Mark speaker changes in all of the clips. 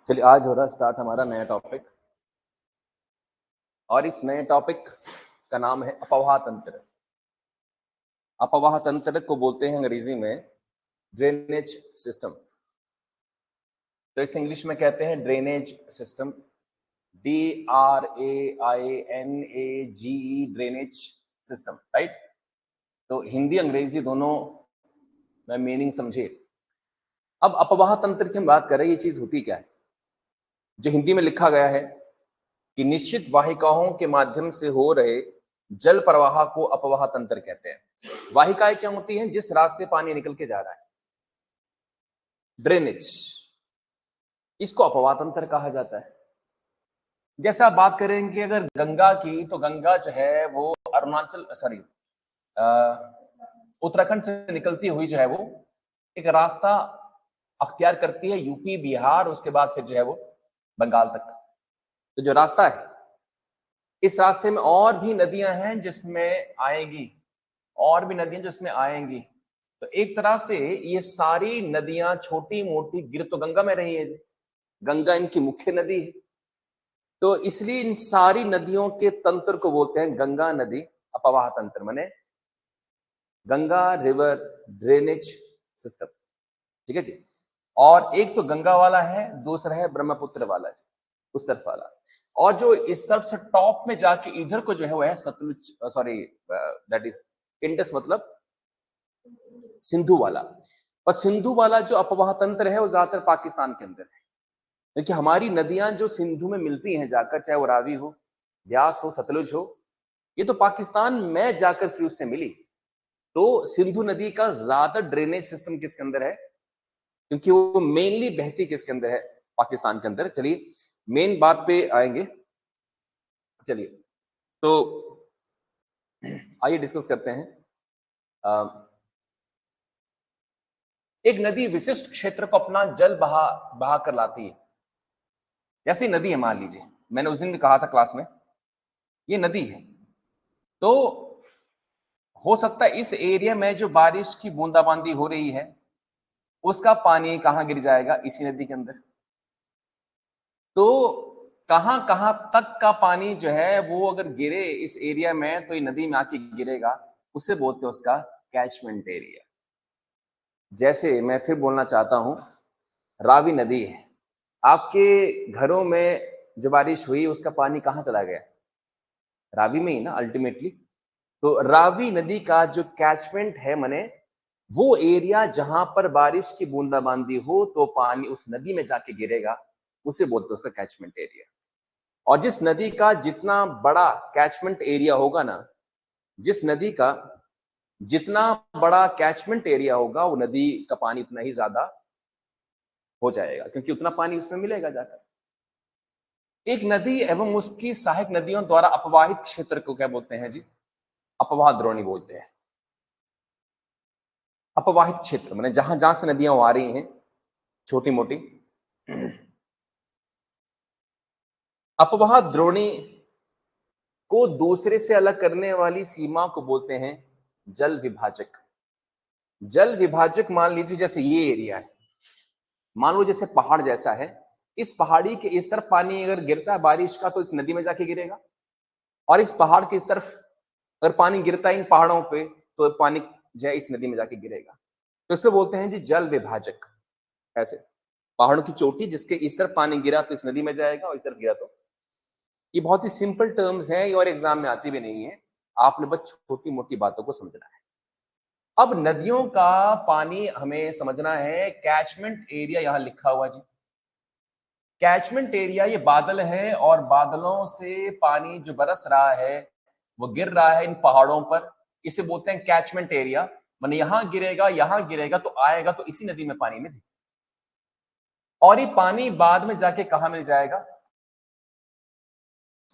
Speaker 1: चलिए आज हो रहा स्टार्ट हमारा नया टॉपिक और इस नए टॉपिक का नाम है अपवाह तंत्र। अपवाह तंत्र को बोलते हैं अंग्रेजी में ड्रेनेज सिस्टम। तो इसे इंग्लिश में कहते हैं drainage system, DRAINAGE, drainage system, right. तो हिंदी अंग्रेजी दोनों में मीनिंग समझिए। अब अपवाह तंत्र की हम बात करें, ये चीज होती क्या है? जो हिंदी में लिखा गया है कि निश्चित वाहिकाओं के माध्यम से हो रहे जल प्रवाह को अपवाह तंत्र कहते हैं। वाहिकाएं क्या होती हैं? जिस रास्ते पानी निकल के जा रहा है, ड्रेनेज, इसको अपवाह तंत्र कहा जाता है। जैसे आप बात करेंगे अगर गंगा की, तो गंगा जो है वो उत्तराखंड से निकलती हुई जो है वो एक रास्ता अख्तियार करती है, यूपी बिहार, उसके बाद फिर जो है वो बंगाल तक। तो जो रास्ता है, इस रास्ते में और भी नदियां हैं जिसमें आएंगी, और भी नदियां जिसमें आएंगी। तो एक तरह से ये सारी नदियां छोटी मोटी गिर तो गंगा में रही है, गंगा इनकी मुख्य नदी है। तो इसलिए इन सारी नदियों के तंत्र को बोलते हैं गंगा नदी अपवाह तंत्र, माने गंगा रिवर ड्रेनेज सिस्टम। ठीक है जी। और एक तो गंगा वाला है, दूसरा है ब्रह्मपुत्र वाला, उस तरफ वाला। और जो इस तरफ से टॉप में जाके इधर को जो है वो है Sutlej, sorry that is Indus, मतलब सिंधु वाला। और सिंधु वाला जो अपवाह तंत्र है वो ज्यादातर पाकिस्तान के अंदर है, क्योंकि हमारी नदियां जो सिंधु में मिलती हैं जाकर, चाहे वो रावी हो, ब्यास हो, सतलुज हो, ये तो पाकिस्तान में जाकर फिर उससे मिली। तो सिंधु नदी का ज्यादा ड्रेनेज सिस्टम किसके अंदर है? क्योंकि वो मेनली बहती किसके अंदर है? पाकिस्तान के अंदर। चलिए मेन बात पे आएंगे। चलिए तो आइए डिस्कस करते हैं। एक नदी विशिष्ट क्षेत्र को अपना जल बहा कर लाती है। जैसी नदी है, मान लीजिए, मैंने उस दिन भी कहा था क्लास में, ये नदी है। तो हो सकता है इस एरिया में जो बारिश की बूंदाबांदी हो रही है उसका पानी कहां गिर जाएगा? इसी नदी के अंदर। तो कहां कहां तक का पानी जो है वो अगर गिरे इस एरिया में, तो ये नदी में आके गिरेगा, उसे बोलते हैं उसका कैचमेंट एरिया। जैसे मैं फिर बोलना चाहता हूं, रावी नदी है, आपके घरों में जो बारिश हुई उसका पानी कहां चला गया? रावी में ही ना अल्टीमेटली। तो रावी नदी का जो कैचमेंट है, माने वो एरिया जहां पर बारिश की बूंदाबांदी हो तो पानी उस नदी में जाके गिरेगा, उसे बोलते हैं उसका कैचमेंट एरिया। और जिस नदी का जितना बड़ा कैचमेंट एरिया होगा ना, जिस नदी का जितना बड़ा कैचमेंट एरिया होगा, वो नदी का पानी उतना ही ज्यादा हो जाएगा, क्योंकि उतना पानी उसमें मिलेगा जाकर। एक नदी एवं उसकी सहायक नदियों द्वारा अपवाहित क्षेत्र को क्या बोलते हैं जी? अपवाह द्रोणी बोलते हैं। अपवाहित क्षेत्र माने जहां जहां से नदियां आ रही हैं छोटी मोटी। अपवाह द्रोणी को दूसरे से अलग करने वाली सीमा को बोलते हैं जल विभाजक। जल विभाजक मान लीजिए जैसे ये एरिया है, मान लो जैसे पहाड़ जैसा है, इस पहाड़ी के इस तरफ पानी अगर गिरता है बारिश का तो इस नदी में जाके गिरेगा, और इस पहाड़ के इस तरफ अगर पानी गिरता है इन पहाड़ों पे तो पानी जो है इस नदी में जाके गिरेगा। तो इसे बोलते हैं जी जल विभाजक। ऐसे पहाड़ों की चोटी जिसके इस तरफ पानी गिरा तो इस नदी में जाएगा, और इस तरफ गिरा तो। ये बहुत ही सिंपल टर्म्स हैं और एग्जाम में आती भी नहीं है, आपने बस छोटी मोटी बातों को समझना है। अब नदियों का पानी हमें समझना है। कैचमेंट एरिया यहां लिखा हुआ जी, कैचमेंट एरिया ये बादल है, और बादलों से पानी जो बरस रहा है वो गिर रहा है इन पहाड़ों पर, इसे बोलते हैं कैचमेंट एरिया। माने यहां गिरेगा तो आएगा तो इसी नदी में पानी में जी, और ये पानी बाद में जाके कहां मिल जाएगा?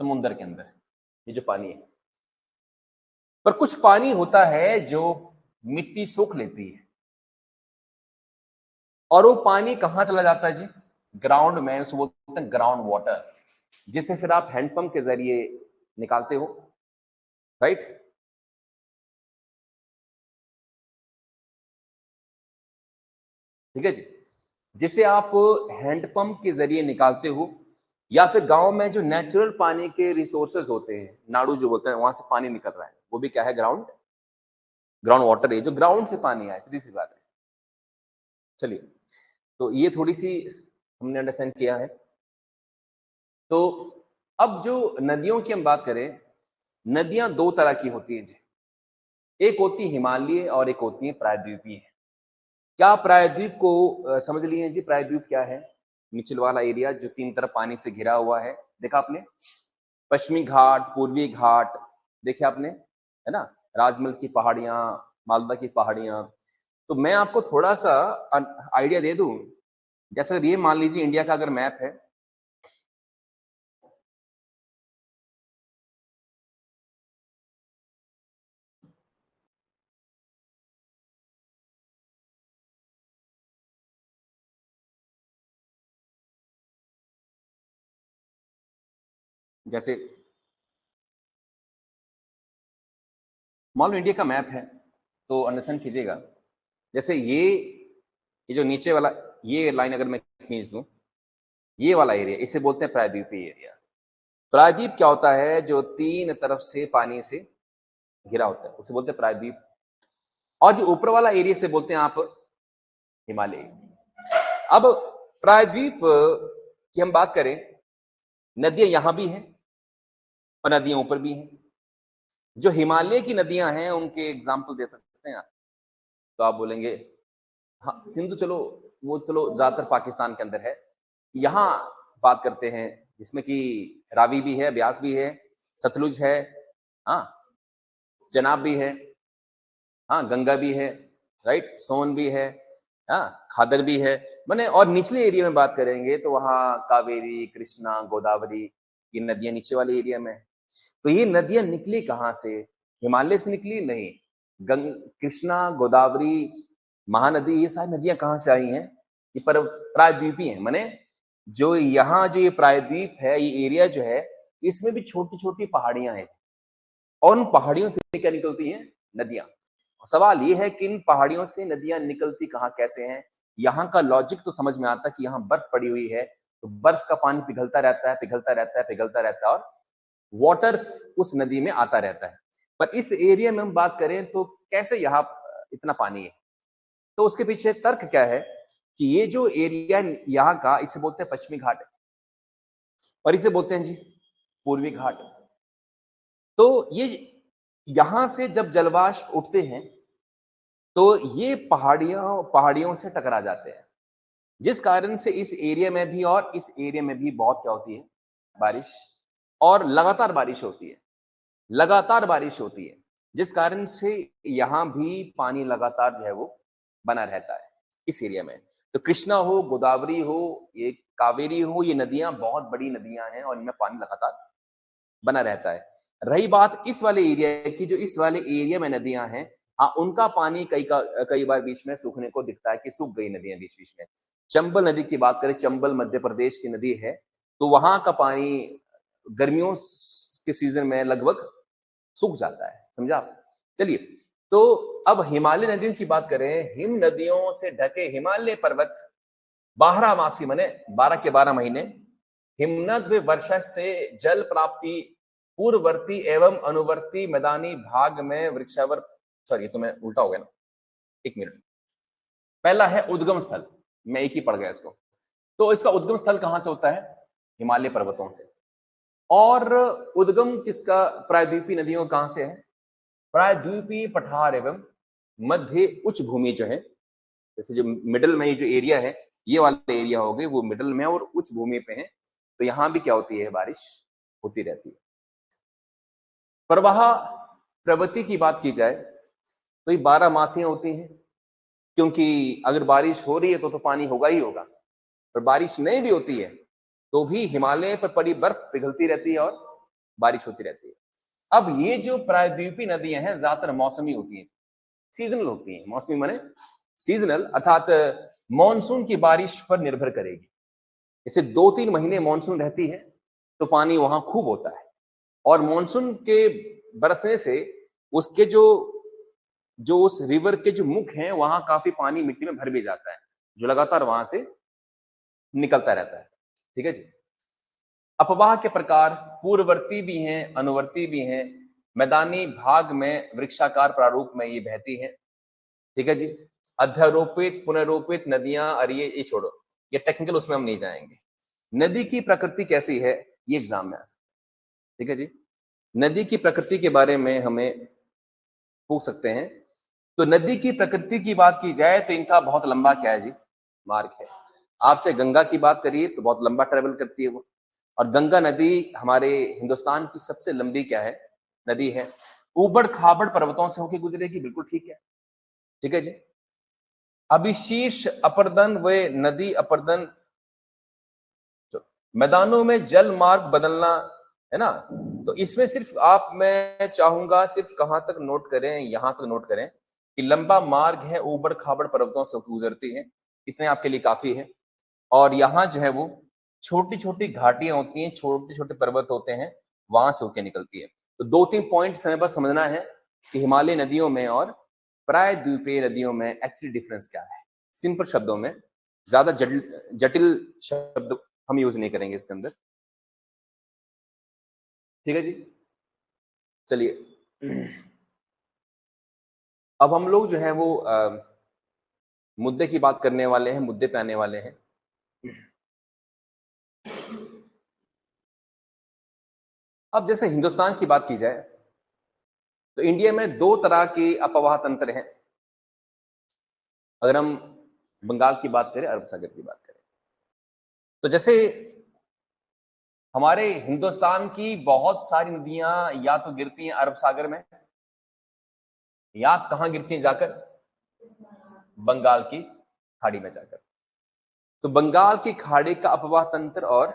Speaker 1: समुद्र के अंदर। ये जो पानी है, पर कुछ पानी होता है जो मिट्टी सोख लेती है, और वो पानी कहां चला जाता है जी? ग्राउंड में, उसको बोलते हैं ग्राउंड वाटर, जिसे फिर आप हैंडपंप के जरिए निकालते हो, राइट। ठीक है जी। जिसे आप हैंडपंप के जरिए निकालते हो, या फिर गांव में जो नेचुरल पानी के रिसोर्सेज होते हैं, नाड़ू जो बोलते हैं, वहां से पानी निकल रहा है, वो भी क्या है? ग्राउंड ग्राउंड वाटर है, जो ग्राउंड से पानी आए, सीधी सी बात है। चलिए, तो ये थोड़ी सी हमने अंडरस्टैंड किया है। तो अब जो नदियों की हम बात करें, नदियां दो तरह की होती हैं जी। एक होती है हिमालय और एक होती है प्रायद्वीपीय। क्या प्रायद्वीप को समझ लिए जी? प्रायद्वीप क्या है? निचल वाला एरिया जो तीन तरफ पानी से घिरा हुआ है, देखा आपने? पश्चिमी घाट, पूर्वी घाट देखे आपने, है ना? राजमहल की पहाड़ियां, मालदा की पहाड़ियां। तो मैं आपको थोड़ा सा आइडिया दे दूं। जैसे ये मान लीजिए इंडिया का अगर मैप है, जैसे मान लो इंडिया का मैप है, तो अंडरस्टैंड कीजिएगा। जैसे ये जो नीचे वाला ये लाइन अगर मैं खींच दूं, ये वाला एरिया, इसे बोलते हैं प्रायद्वीपीय एरिया। प्रायद्वीप क्या होता है? जो तीन तरफ से पानी से घिरा होता है, उसे बोलते हैं प्रायद्वीप। और जो ऊपर वाला एरिया से बोलते हैं आप हिमालय। अब प्रायद्वीप की हम बात करें, नदियां यहां भी हैं और नदियां ऊपर भी हैं। जो हिमालय की नदियां हैं उनके एग्जाम्पल दे सकते हैं आप? तो आप बोलेंगे हाँ, सिंधु, चलो वो चलो ज्यादातर पाकिस्तान के अंदर है। यहाँ बात करते हैं जिसमें कि रावी भी है, ब्यास भी है, सतलुज है, हाँ, चनाब भी है, हाँ, गंगा भी है, राइट, सोन भी है, हाँ, खादर भी है। मैंने और निचले एरिया में बात करेंगे तो वहां कावेरी, कृष्णा, गोदावरी, ये नदियां नीचे वाले एरिया में है। तो ये नदियां निकली कहाँ से? हिमालय से निकली? नहीं। कृष्णा, गोदावरी, महानदी, ये सारी नदियां कहाँ से आई हैं? ये प्रायद्वीपीय है। माने जो यहाँ जो ये प्रायद्वीप है, ये एरिया जो है, इसमें भी छोटी छोटी पहाड़ियां हैं, और उन पहाड़ियों से क्या निकलती हैं? नदियां। सवाल ये है कि इन पहाड़ियों से नदियां निकलती कहाँ, कैसे हैं? यहाँ का लॉजिक तो समझ में आता है कि यहाँ बर्फ पड़ी हुई है, तो बर्फ का पानी पिघलता रहता है, पिघलता रहता है, पिघलता रहता है, और वाटर उस नदी में आता रहता है। पर इस एरिया में हम बात करें तो कैसे यहाँ इतना पानी है? तो उसके पीछे तर्क क्या है कि ये जो एरिया यहाँ का, इसे बोलते हैं पश्चिमी घाट, और इसे बोलते हैं जी पूर्वी घाट। तो ये यहां से जब जलवाष्प उठते हैं तो ये पहाड़ियों से टकरा जाते हैं, जिस कारण से इस एरिया में भी और इस एरिया में भी बहुत क्या होती है? बारिश, और लगातार बारिश होती है, लगातार बारिश होती है, जिस कारण से यहां भी पानी लगातार जो है वो बना रहता है इस एरिया में। तो कृष्णा हो, गोदावरी हो, ये कावेरी हो, ये नदियां बहुत बड़ी नदियां हैं और इनमें पानी लगातार बना रहता है। रही बात इस वाले एरिया की, जो इस वाले एरिया में नदियां हैं, हाँ, उनका पानी कई बार बीच में सूखने को दिखता है कि सूख गई नदियां बीच बीच में। चंबल नदी की बात करें, चंबल मध्य प्रदेश की नदी है, तो वहां का पानी गर्मियों के सीजन में लगभग सूख जाता है। समझा आप? चलिए, तो अब हिमालय नदियों की बात करें। हिम नदियों से ढके हिमालय पर्वत 12 मासी, माने 12 के 12 महीने हिमनद व वर्षा से जल प्राप्ति पूर्ववर्ती एवं अनुवर्ती मैदानी भाग में वृक्षावर, सॉरी तो मैं उल्टा हो गया ना, एक मिनट। पहला है उद्गम स्थल, मैं एक ही पढ़ गया इसको। तो इसका उद्गम स्थल कहां से होता है? हिमालय पर्वतों से। और उद्गम किसका प्रायद्वीपीय नदियों कहां से है? प्रायद्वीपीय पठार एवं मध्य उच्च भूमि जो है, जैसे जो मिडल में ये जो एरिया है, ये वाला एरिया हो गए वो मिडल में और उच्च भूमि पे है, तो यहां भी क्या होती है? बारिश होती रहती है। प्रवाह प्रवृत्ति की बात की जाए तो ये 12 मासियां होती हैं, क्योंकि अगर बारिश हो रही है तो पानी होगा ही होगा, और बारिश नहीं भी होती है तो भी हिमालय पर पड़ी बर्फ पिघलती रहती है और बारिश होती रहती है। अब ये जो प्रायद्वीपीय नदियां हैं ज्यादातर मौसमी होती हैं, सीजनल होती हैं। मौसमी माने सीजनल, अर्थात मॉनसून की बारिश पर निर्भर करेगी। जैसे 2-3 महीने मॉनसून रहती है तो पानी वहां खूब होता है, और मॉनसून के बरसने से उसके जो उस रिवर के जो मुख हैं वहां काफी पानी मिट्टी में भर भी जाता है, जो लगातार वहां से निकलता रहता है। ठीक है जी। अपवाह के प्रकार पूर्ववर्ती भी हैं, अनुवर्ती भी हैं। मैदानी भाग में वृक्षाकार प्रारूप में ये बहती है। ठीक है जी। अध्यारोपित पुनरोपित नदियां, अरे ये छोड़ो, ये टेक्निकल, उसमें हम नहीं जाएंगे। नदी की प्रकृति कैसी है, ये एग्जाम में आ सकता है। ठीक है जी। नदी की प्रकृति के बारे में हमें पूछ सकते हैं। तो नदी की प्रकृति की बात की जाए तो इनका बहुत लंबा क्या है जी, मार्ग है। आप चाहे गंगा की बात करिए तो बहुत लंबा ट्रेवल करती है वो, और गंगा नदी हमारे हिंदुस्तान की सबसे लंबी क्या है, नदी है। ऊबड़ खाबड़ पर्वतों से होकर गुजरेगी, बिल्कुल ठीक है। ठीक है जी। अभिशीर्ष अपर्दन व नदी अपर्दन, मैदानों में जल मार्ग बदलना, है ना। तो इसमें सिर्फ आप, मैं चाहूंगा सिर्फ कहां तक नोट करें, यहां तक नोट करें कि लंबा मार्ग है, ऊबड़ खाबड़ पर्वतों से गुजरती है, इतने आपके लिए काफी है। और यहाँ जो है वो छोटी छोटी घाटियां होती हैं, छोटे छोटे पर्वत होते हैं, वहां से होकर निकलती है। तो 2-3 पॉइंट हमें बस समझना है कि हिमालय नदियों में और प्रायद्वीपीय नदियों में एक्चुअली डिफरेंस क्या है, सिंपल शब्दों में। ज्यादा जटिल जटिल शब्द हम यूज नहीं करेंगे इसके अंदर। ठीक है जी। चलिए, अब हम लोग जो है वो मुद्दे की बात करने वाले हैं, मुद्दे पे आने वाले हैं। अब जैसे हिंदुस्तान की बात की जाए तो इंडिया में 2 तरह के अपवाह तंत्र हैं। अगर हम बंगाल की बात करें, अरब सागर की बात करें, तो जैसे हमारे हिंदुस्तान की बहुत सारी नदियां या तो गिरती हैं अरब सागर में, या कहां गिरती हैं जाकर, बंगाल की खाड़ी में जाकर। तो बंगाल की खाड़ी का अपवाह तंत्र और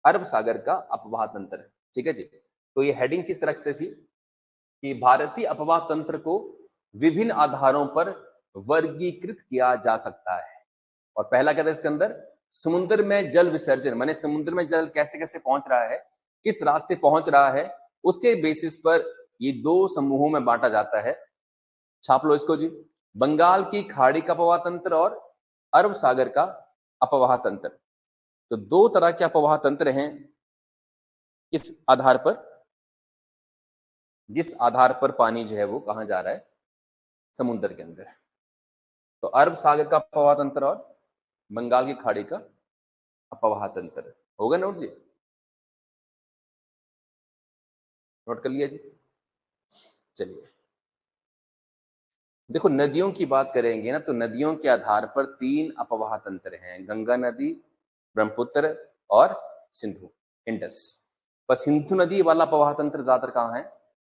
Speaker 1: अरब सागर का अपवाह तंत्र। ठीक है जी। तो ये हेडिंग किस तरह से थी कि भारतीय अपवाह तंत्र को विभिन्न आधारों पर वर्गीकृत किया जा सकता है। और पहला क्या था इसके अंदर, समुद्र में जल विसर्जन, माने समुद्र में जल कैसे कैसे पहुंच रहा है, किस रास्ते पहुंच रहा है, उसके बेसिस पर ये 2 समूहों में बांटा जाता है। छाप लो इसको जी। बंगाल की खाड़ी का अपवाह तंत्र और अरब सागर का अपवाह तंत्र। तो 2 तरह के अपवाह तंत्र हैं। इस आधार पर, जिस आधार पर पानी जो है वो कहां जा रहा है, समुद्र के अंदर। तो अरब सागर का अपवाह तंत्र और बंगाल की खाड़ी का अपवाह तंत्र। होगा नोट जी, नोट कर लिया जी। चलिए, देखो नदियों की बात करेंगे ना, तो नदियों के आधार पर 3 अपवाह तंत्र हैं, गंगा नदी, ब्रह्मपुत्र और सिंधु, इंडस। पर सिंधु नदी वाला अपवाह तंत्र ज्यादातर कहाँ है,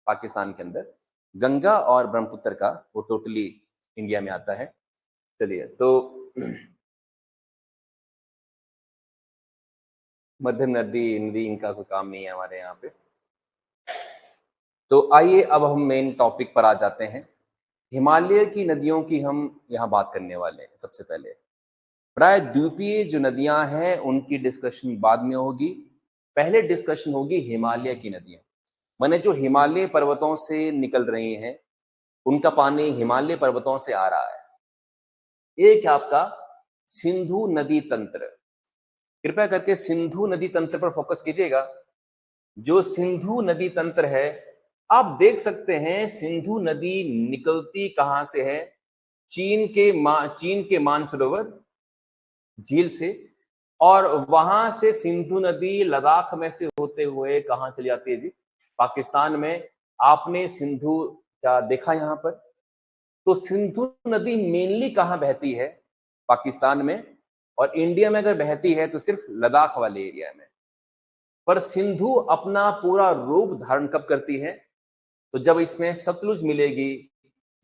Speaker 1: पाकिस्तान के अंदर। गंगा और ब्रह्मपुत्र का वो टोटली इंडिया में आता है। चलिए, तो मध्य नदी नदी इनका कोई काम नहीं है हमारे यहाँ पे। तो आइए अब हम मेन टॉपिक पर आ जाते हैं। हिमालय की नदियों की हम यहाँ बात करने वाले हैं। सबसे पहले प्रायद्वीपीय जो नदियां हैं उनकी डिस्कशन बाद में होगी, पहले डिस्कशन होगी हिमालय की नदियां, माने जो हिमालय पर्वतों से निकल रही हैं, उनका पानी हिमालय पर्वतों से आ रहा है। एक आपका सिंधु नदी तंत्र, कृपया करके सिंधु नदी तंत्र पर फोकस कीजिएगा। जो सिंधु नदी तंत्र है, आप देख सकते हैं सिंधु नदी निकलती कहां से है, चीन के मानसरोवर झील से, और वहां से सिंधु नदी लद्दाख में से होते हुए कहां चली जाती है जी, पाकिस्तान में। आपने सिंधु क्या देखा यहां पर, तो सिंधु नदी मेनली कहां बहती है, पाकिस्तान में, और इंडिया में अगर बहती है तो सिर्फ लद्दाख वाले एरिया में। पर सिंधु अपना पूरा रूप धारण कब करती है, तो जब इसमें सतलुज मिलेगी,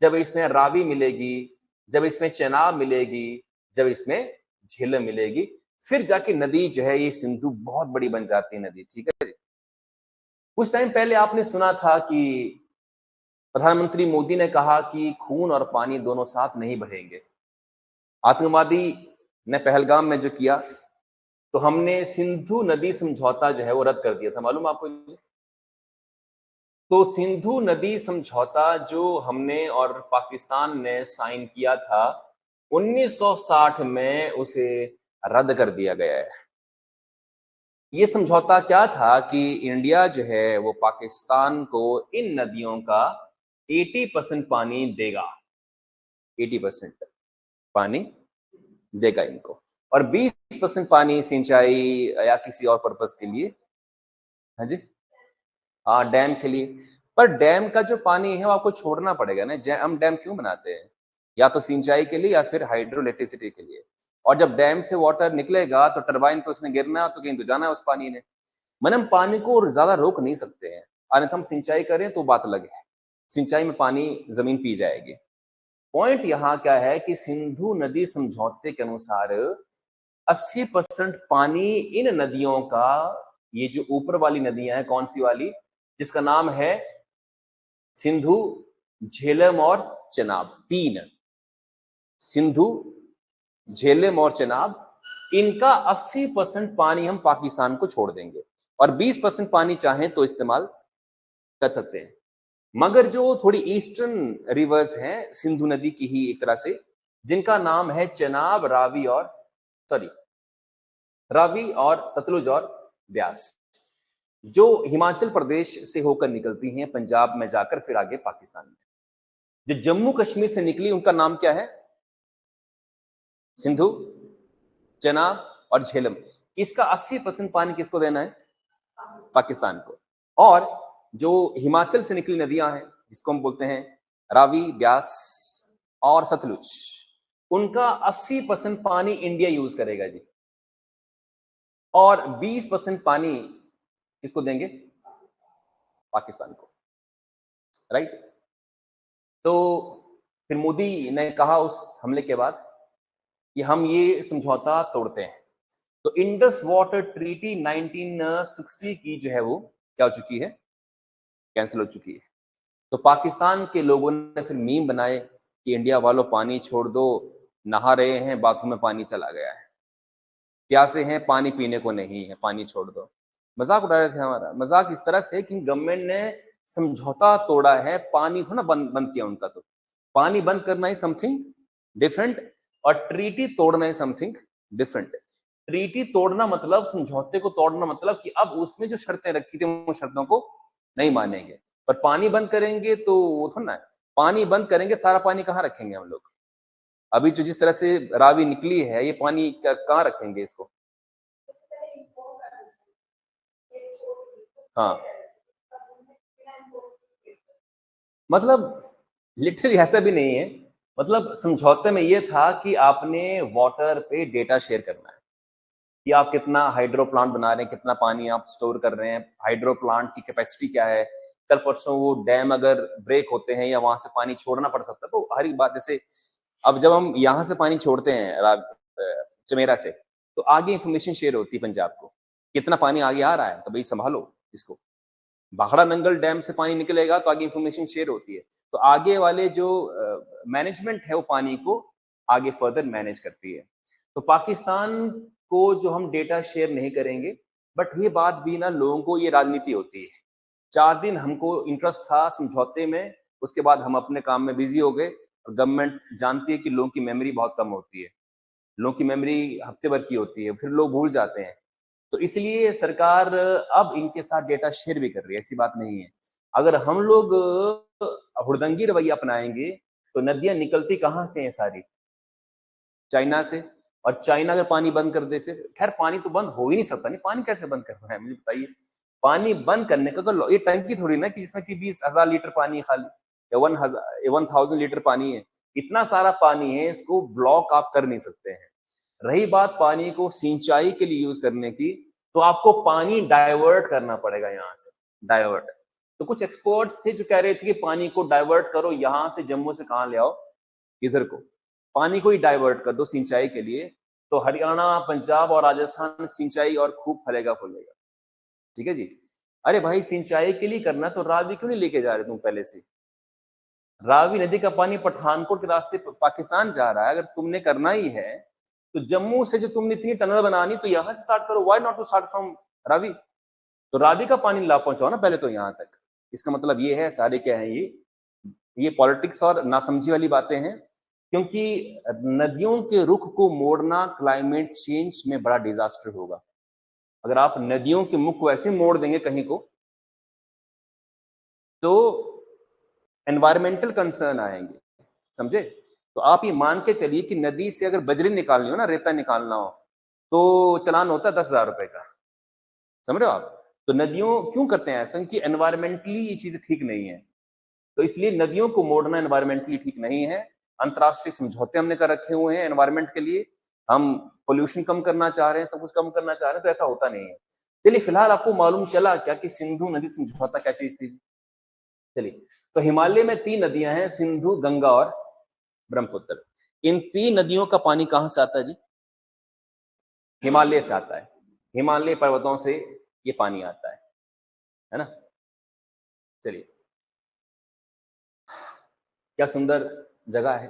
Speaker 1: जब इसमें रावी मिलेगी, जब इसमें चेनाब मिलेगी, जब इसमें झेलम मिलेगी, फिर जाके नदी जो है ये सिंधु बहुत बड़ी बन जाती है नदी। ठीक है जी। कुछ टाइम पहले आपने सुना था कि प्रधानमंत्री मोदी ने कहा कि खून और पानी दोनों साथ नहीं बहेंगे। आतंकवादी ने पहलगाम में जो किया, तो हमने सिंधु नदी समझौता जो है वो रद्द कर दिया था, मालूम आपको। तो सिंधु नदी समझौता जो हमने और पाकिस्तान ने साइन किया था 1960 में, उसे रद्द कर दिया गया है। ये समझौता क्या था कि इंडिया जो है वो पाकिस्तान को इन नदियों का 80% पानी देगा, 80% पानी देगा इनको, और 20% पानी सिंचाई या किसी और पर्पस के लिए। हाँ जी, हाँ डैम के लिए। पर डैम का जो पानी है वो आपको छोड़ना पड़ेगा ना, हम डैम क्यों बनाते हैं? या तो सिंचाई के लिए या फिर हाइड्रो इलेक्ट्रिसिटी के लिए। और जब डैम से वाटर निकलेगा तो टरबाइन पे उसने गिरना, तो कहीं तो जाना है उस पानी ने। मतलब हम पानी को ज्यादा रोक नहीं सकते हैं, अन्यथा हम सिंचाई करें तो बात अलग है, सिंचाई में पानी जमीन पी जाएगी। पॉइंट यहाँ क्या है कि सिंधु नदी समझौते के अनुसार 80% पानी इन नदियों का, ये जो ऊपर वाली नदियां हैं, कौन सी वाली, जिसका नाम है सिंधु, झेलम और चेनाब, तीन, सिंधु, झेलम और चेनाब, इनका 80% पानी हम पाकिस्तान को छोड़ देंगे और 20% पानी चाहें तो इस्तेमाल कर सकते हैं। मगर जो थोड़ी ईस्टर्न रिवर्स हैं सिंधु नदी की ही एक तरह से, जिनका नाम है चेनाब, रावी और सतलुज और ब्यास, जो हिमाचल प्रदेश से होकर निकलती हैं पंजाब में जाकर फिर आगे पाकिस्तान में। जो जम्मू कश्मीर से निकली उनका नाम क्या है? सिंधु, चेनाब और झेलम। इसका 80% पानी किसको देना है? पाकिस्तान को। और जो हिमाचल से निकली नदियां हैं जिसको हम बोलते हैं रावी, ब्यास और सतलुज, उनका 80% पानी इंडिया यूज करेगा जी, और 20% पानी किसको देंगे? पाकिस्तान को, राइट। तो फिर मोदी ने कहा उस हमले के बाद कि हम ये समझौता तोड़ते हैं। तो इंडस वाटर ट्रीटी 1960 की जो है वो क्या हो चुकी है? कैंसिल हो चुकी है। तो पाकिस्तान के लोगों ने फिर मीम बनाए कि इंडिया वालों पानी छोड़ दो, नहा रहे हैं बाथरूम में पानी चला गया है, प्यासे हैं पानी पीने को नहीं है, पानी छोड़ दो। मजाक उड़ा रहे थे हमारा। मजाक इस तरह से कि गवर्नमेंट ने समझौता तोड़ा है, पानी थोड़ा बंद किया उनका। तो पानी बंद करना ही समथिंग डिफरेंट और ट्रीटी तोड़ना ही समथिंग डिफरेंट। ट्रीटी तोड़ना मतलब, समझौते को तोड़ना मतलब कि अब उसमें जो शर्तें रखी थी उन शर्तों को नहीं मानेंगे। पर पानी बंद करेंगे तो वो थोड़ा ना है। पानी बंद करेंगे, सारा पानी कहाँ रखेंगे हम लोग? अभी जो जिस तरह से रावी निकली है, ये पानी कहाँ रखेंगे इसको? हाँ, मतलब लिटरली ऐसा भी नहीं है। मतलब समझौते में ये था कि आपने वाटर पे डेटा शेयर करना है कि आप कितना हाइड्रो प्लांट बना रहे हैं, कितना पानी आप स्टोर कर रहे हैं, हाइड्रो प्लांट की कैपेसिटी क्या है, कल परसों वो डैम अगर ब्रेक होते हैं या वहां से पानी छोड़ना पड़ सकता है, तो हर एक बात। जैसे अब जब हम यहाँ से पानी छोड़ते हैं चमेरा से, तो आगे इंफॉर्मेशन शेयर होती है पंजाब को, कितना पानी आगे आ रहा है, तो भाई संभालो इसको। भाखड़ा नंगल डैम से पानी निकलेगा तो आगे इंफॉर्मेशन शेयर होती है, तो आगे वाले जो मैनेजमेंट है वो पानी को आगे फर्दर मैनेज करती है। तो पाकिस्तान को जो हम डेटा शेयर नहीं करेंगे, बट ये बात भी ना, लोगों को ये राजनीति होती है। 4 दिन हमको इंटरेस्ट था समझौते में, उसके बाद हम अपने काम में बिजी हो गए। और गवर्नमेंट जानती है कि लोगों की मेमोरी बहुत कम होती है, लोगों की मेमोरी हफ्ते भर की होती है, फिर लोग भूल जाते हैं। तो इसलिए सरकार अब इनके साथ डेटा शेयर भी कर रही है, ऐसी बात नहीं है। अगर हम लोग हुड़दंगी रवैया अपनाएंगे तो नदियां निकलती कहां से हैं? सारी चाइना से। और चाइना अगर पानी बंद कर दे, फिर खैर पानी तो बंद हो ही नहीं सकता। नहीं, पानी कैसे बंद करना है मुझे बताइए। पानी बंद करने का ये टंकी थोड़ी ना कि जिसमें कि 20,000 लीटर पानी खाली, या 1,000 लीटर पानी है। इतना सारा पानी है, इसको ब्लॉक आप कर नहीं सकते हैं। रही बात पानी को सिंचाई के लिए यूज करने की, तो आपको पानी डाइवर्ट करना पड़ेगा यहाँ से, डाइवर्ट। तो कुछ एक्सपर्ट्स थे जो कह रहे थे कि पानी को डाइवर्ट करो, यहां से जम्मू से कहां ले आओ, इधर को पानी को ही डाइवर्ट कर दो सिंचाई के लिए, तो हरियाणा, पंजाब और राजस्थान सिंचाई और खूब फलेगा फूलेगा। ठीक है जी। अरे भाई, सिंचाई के लिए करना तो रावी क्यों नहीं लेके जा रहे तुम पहले से? रावी नदी का पानी पठानकोट के रास्ते पाकिस्तान जा रहा है। अगर तुमने करना ही है तो जम्मू से जो तुमने इतनी टनल बनानी, तो यहां से स्टार्ट करो। Why not to start from Ravi? तो रावी का पानी ला पहुंचाओ ना पहले तो यहाँ तक। इसका मतलब ये है, सारे क्या है, ये पॉलिटिक्स और नासमझी वाली बातें हैं क्योंकि नदियों के रुख को मोड़ना क्लाइमेट चेंज में बड़ा डिजास्टर होगा। अगर आप नदियों के मुख को ऐसे मोड़ देंगे कहीं को, तो एनवायरमेंटल कंसर्न आएंगे, समझे? तो आप ये मान के चलिए कि नदी से अगर बजरी निकालनी हो ना, रेता निकालना हो, तो चलान होता है 10,000 रुपए का, समझ रहे हो आप? तो नदियों क्यों करते हैं ऐसा? कि एनवायरमेंटली ये चीजें ठीक नहीं है, तो इसलिए नदियों को मोड़ना एनवायरमेंटली ठीक नहीं है। अंतरराष्ट्रीय समझौते हमने कर रखे हुए हैं एनवायरमेंट के लिए, हम पोल्यूशन कम करना चाह रहे हैं, सब कुछ कम करना चाह रहे हैं, तो ऐसा होता नहीं है। चलिए फिलहाल आपको मालूम चला क्या कि सिंधु नदी समझौता क्या चीज थी? चलिए, तो हिमालय में 3 नदियां हैं, सिंधु, गंगा और ब्रह्मपुत्र। इन 3 नदियों का पानी कहां से आता है जी? हिमालय से आता है। हिमालय पर्वतों से ये पानी आता है ना? चलिए, क्या सुंदर जगह है।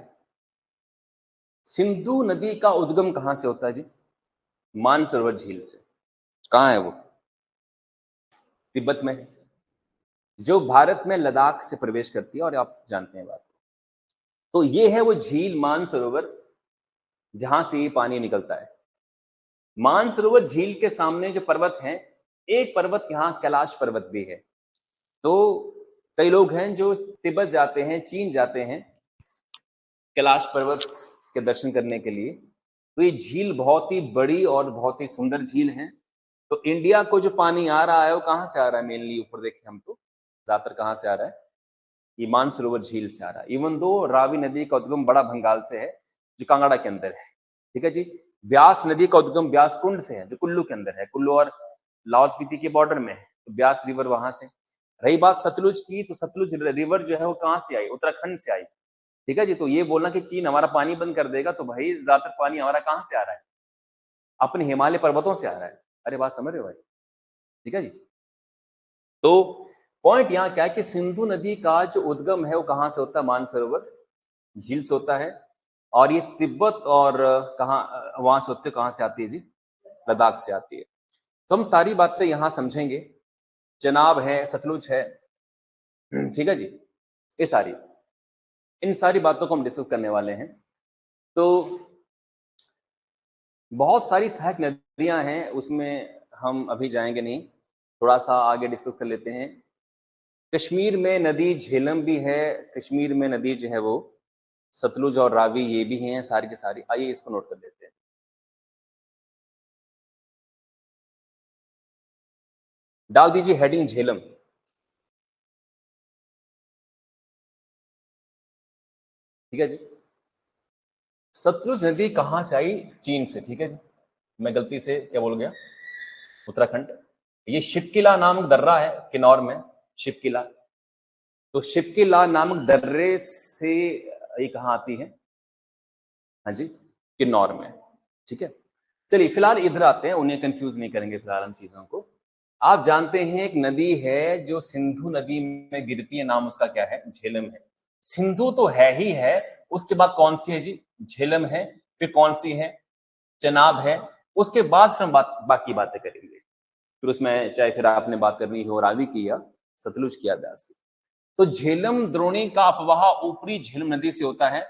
Speaker 1: सिंधु नदी का उद्गम कहां से होता है जी? मानसरोवर झील से। कहां है वो? तिब्बत में है, जो भारत में लद्दाख से प्रवेश करती है, और आप जानते हैं बात। तो ये है वो झील मानसरोवर, जहां से ये पानी निकलता है। मानसरोवर झील के सामने जो पर्वत हैं, एक पर्वत यहाँ कैलाश पर्वत भी है। तो कई लोग हैं जो तिब्बत जाते हैं, चीन जाते हैं कैलाश पर्वत के दर्शन करने के लिए। तो ये झील बहुत ही बड़ी और बहुत ही सुंदर झील है। तो इंडिया को जो पानी आ रहा है वो कहाँ से आ रहा है? मेनली ऊपर देखें हम तो ज्यादातर कहाँ से आ रहा है? ये मानसरोवर झील से आ रहा है। इवन दो रावी नदी का उद्गम बड़ा बंगाल से है, जो कांगड़ा के अंदर है, ठीक है जी। ब्यास नदी का उद्गम ब्यास कुंड से है, जो कुल्लू के अंदर है, कुल्लू और लाहौल स्पीति के बॉर्डर में है। तो ब्यास रिवर वहां से। रही बात सतलुज की, तो सतलुज रिवर जो है वो कहाँ से आई? उत्तराखंड से आई, ठीक है जी। तो ये बोलना कि चीन हमारा पानी बंद कर देगा, तो भाई ज्यादातर पानी हमारा कहाँ से आ रहा है? अपने हिमालय पर्वतों से आ रहा है। अरे बात समझ रहे हो भाई? ठीक है जी। तो पॉइंट यहाँ क्या है कि सिंधु नदी का जो उद्गम है वो कहाँ से होता है? मानसरोवर झील से होता है। और ये तिब्बत और कहाँ वहां से होते, कहाँ से आती है जी? लद्दाख से आती है। तो हम सारी बातें यहाँ समझेंगे। चेनाब है, सतलुज है, ठीक है जी। ये सारी, इन सारी बातों को हम डिस्कस करने वाले हैं। तो बहुत सारी सहायक नदियां हैं, उसमें हम अभी जाएंगे नहीं, थोड़ा सा आगे डिस्कस कर लेते हैं। कश्मीर में नदी झेलम भी है, कश्मीर में नदी जो है वो सतलुज और रावी ये भी हैं, सारी की सारी। आइए इसको नोट कर लेते हैं। डाल दीजिए हेडिंग झेलम, ठीक है जी। सतलुज नदी कहां से आई? चीन से, ठीक है जी। मैं गलती से क्या बोल गया? उत्तराखंड। ये शिवकिला नामक दर्रा है किन्नौर में, शिवकिला। तो शिवकिला नामक दर्रे से ये कहाँ आती है? हाँ जी, किन्नौर में, ठीक है। चलिए फिलहाल इधर आते हैं, उन्हें कंफ्यूज नहीं करेंगे फिलहाल हम चीजों को। आप जानते हैं एक नदी है जो सिंधु नदी में गिरती है, नाम उसका क्या है? झेलम है। सिंधु तो है ही है, उसके बाद कौन सी है जी? झेलम है। फिर कौन सी है? चेनाब है। उसके बाद फिर हम बाकी बातें करेंगे। फिर उसमें चाहे फिर आपने बात करनी हो रावी की या सतलुज की या ब्यास की। तो झेलम द्रोणी का अपवाह ऊपरी झेलम नदी से होता है।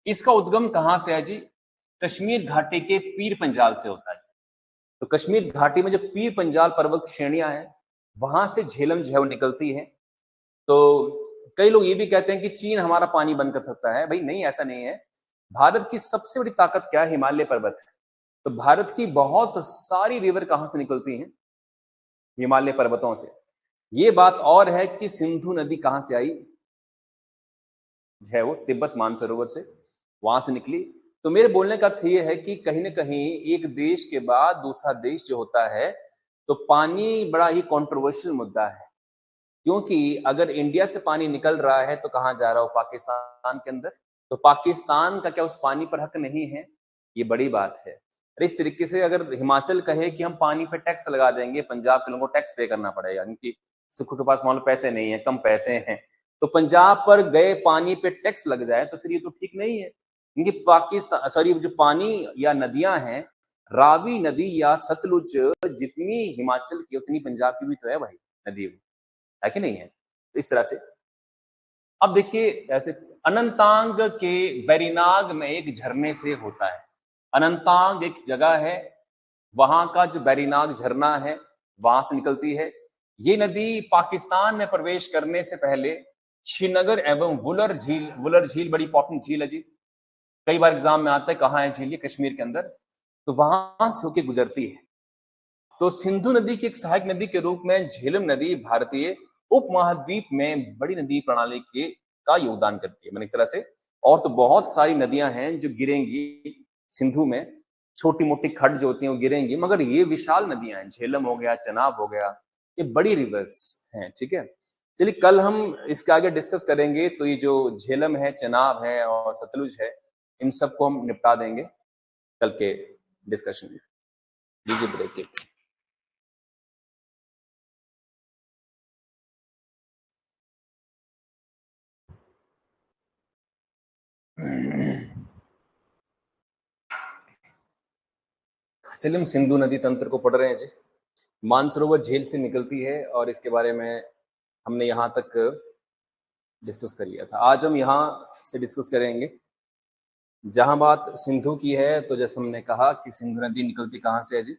Speaker 1: इसका उद्गम कहां से है जी? कश्मीर घाटी के पीर पंजाल से होता है। तो कश्मीर घाटी में जो पीर पंजाल पर्वत श्रेणियां हैं, वहां से झेलम जो है वो निकलती है। तो कई लोग ये भी कहते हैं कि चीन हमारा पानी बंद कर सकता है। भाई नहीं, ऐसा नहीं है। भारत की सबसे बड़ी ताकत क्या है? हिमालय पर्वत। तो भारत की बहुत सारी रिवर कहां से निकलती हैं? हिमालय पर्वतों से। ये बात और है कि सिंधु नदी कहां से आई है? वो तिब्बत मानसरोवर से, वहां से निकली। तो मेरे बोलने का अर्थ ये है कि कहीं ना कहीं एक देश के बाद दूसरा देश जो होता है, तो पानी बड़ा ही कंट्रोवर्शियल मुद्दा है। क्योंकि अगर इंडिया से पानी निकल रहा है तो कहाँ जा रहा हो? पाकिस्तान के अंदर। तो पाकिस्तान का क्या उस पानी पर हक नहीं है? ये बड़ी बात है। अरे इस तरीके से अगर हिमाचल कहे कि हम पानी पे टैक्स लगा देंगे, पंजाब के लोगों को टैक्स पे करना पड़ेगा, क्योंकि सुखों के पास मान लो पैसे नहीं है, कम पैसे हैं, तो पंजाब पर गए पानी पे टैक्स लग जाए तो फिर ये तो ठीक नहीं है। क्योंकि पाकिस्तान, सॉरी, जो पानी या नदियां हैं, रावी नदी या सतलुज जितनी हिमाचल की उतनी पंजाब की भी तो है भाई नदी, है कि नहीं है? तो इस तरह से अब देखिए ऐसे अनंतांग के बैरीनाग में एक झरने से होता है। अनंतांग एक जगह है, वहां का जो बैरीनाग झरना है वहां से निकलती है। ये नदी पाकिस्तान में प्रवेश करने से पहले श्रीनगर एवं वुलर झील बड़ी इंपॉर्टेंट झील है जी, कई बार एग्जाम में आता है कहाँ है झील, ये कश्मीर के अंदर, तो वहां से होके गुजरती है। तो सिंधु नदी की एक सहायक नदी के रूप में झेलम नदी भारतीय उपमहाद्वीप में बड़ी नदी प्रणाली के का योगदान करती है। मैंने एक तरह से, और तो बहुत सारी नदियां हैं जो गिरेंगी सिंधु में, छोटी मोटी खड्ड जो होती हैं वो गिरेंगी, मगर ये विशाल नदियां हैं, झेलम हो गया, चनाब हो गया, ये बड़ी रिवर्स हैं। ठीक है, चलिए कल हम इसके आगे डिस्कस करेंगे। तो ये जो झेलम है, चनाब है और सतलुज है, इन सबको हम निपटा देंगे कल के डिस्कशन में। दीजिए ब्रेक के। चलिए हम सिंधु नदी तंत्र को पढ़ रहे हैं जी। मानसरोवर झील से निकलती है और इसके बारे में हमने यहाँ तक डिस्कस कर लिया था। आज हम यहाँ से डिस्कस करेंगे जहां बात सिंधु की है। तो जैसे हमने कहा कि सिंधु नदी निकलती कहाँ से है जी,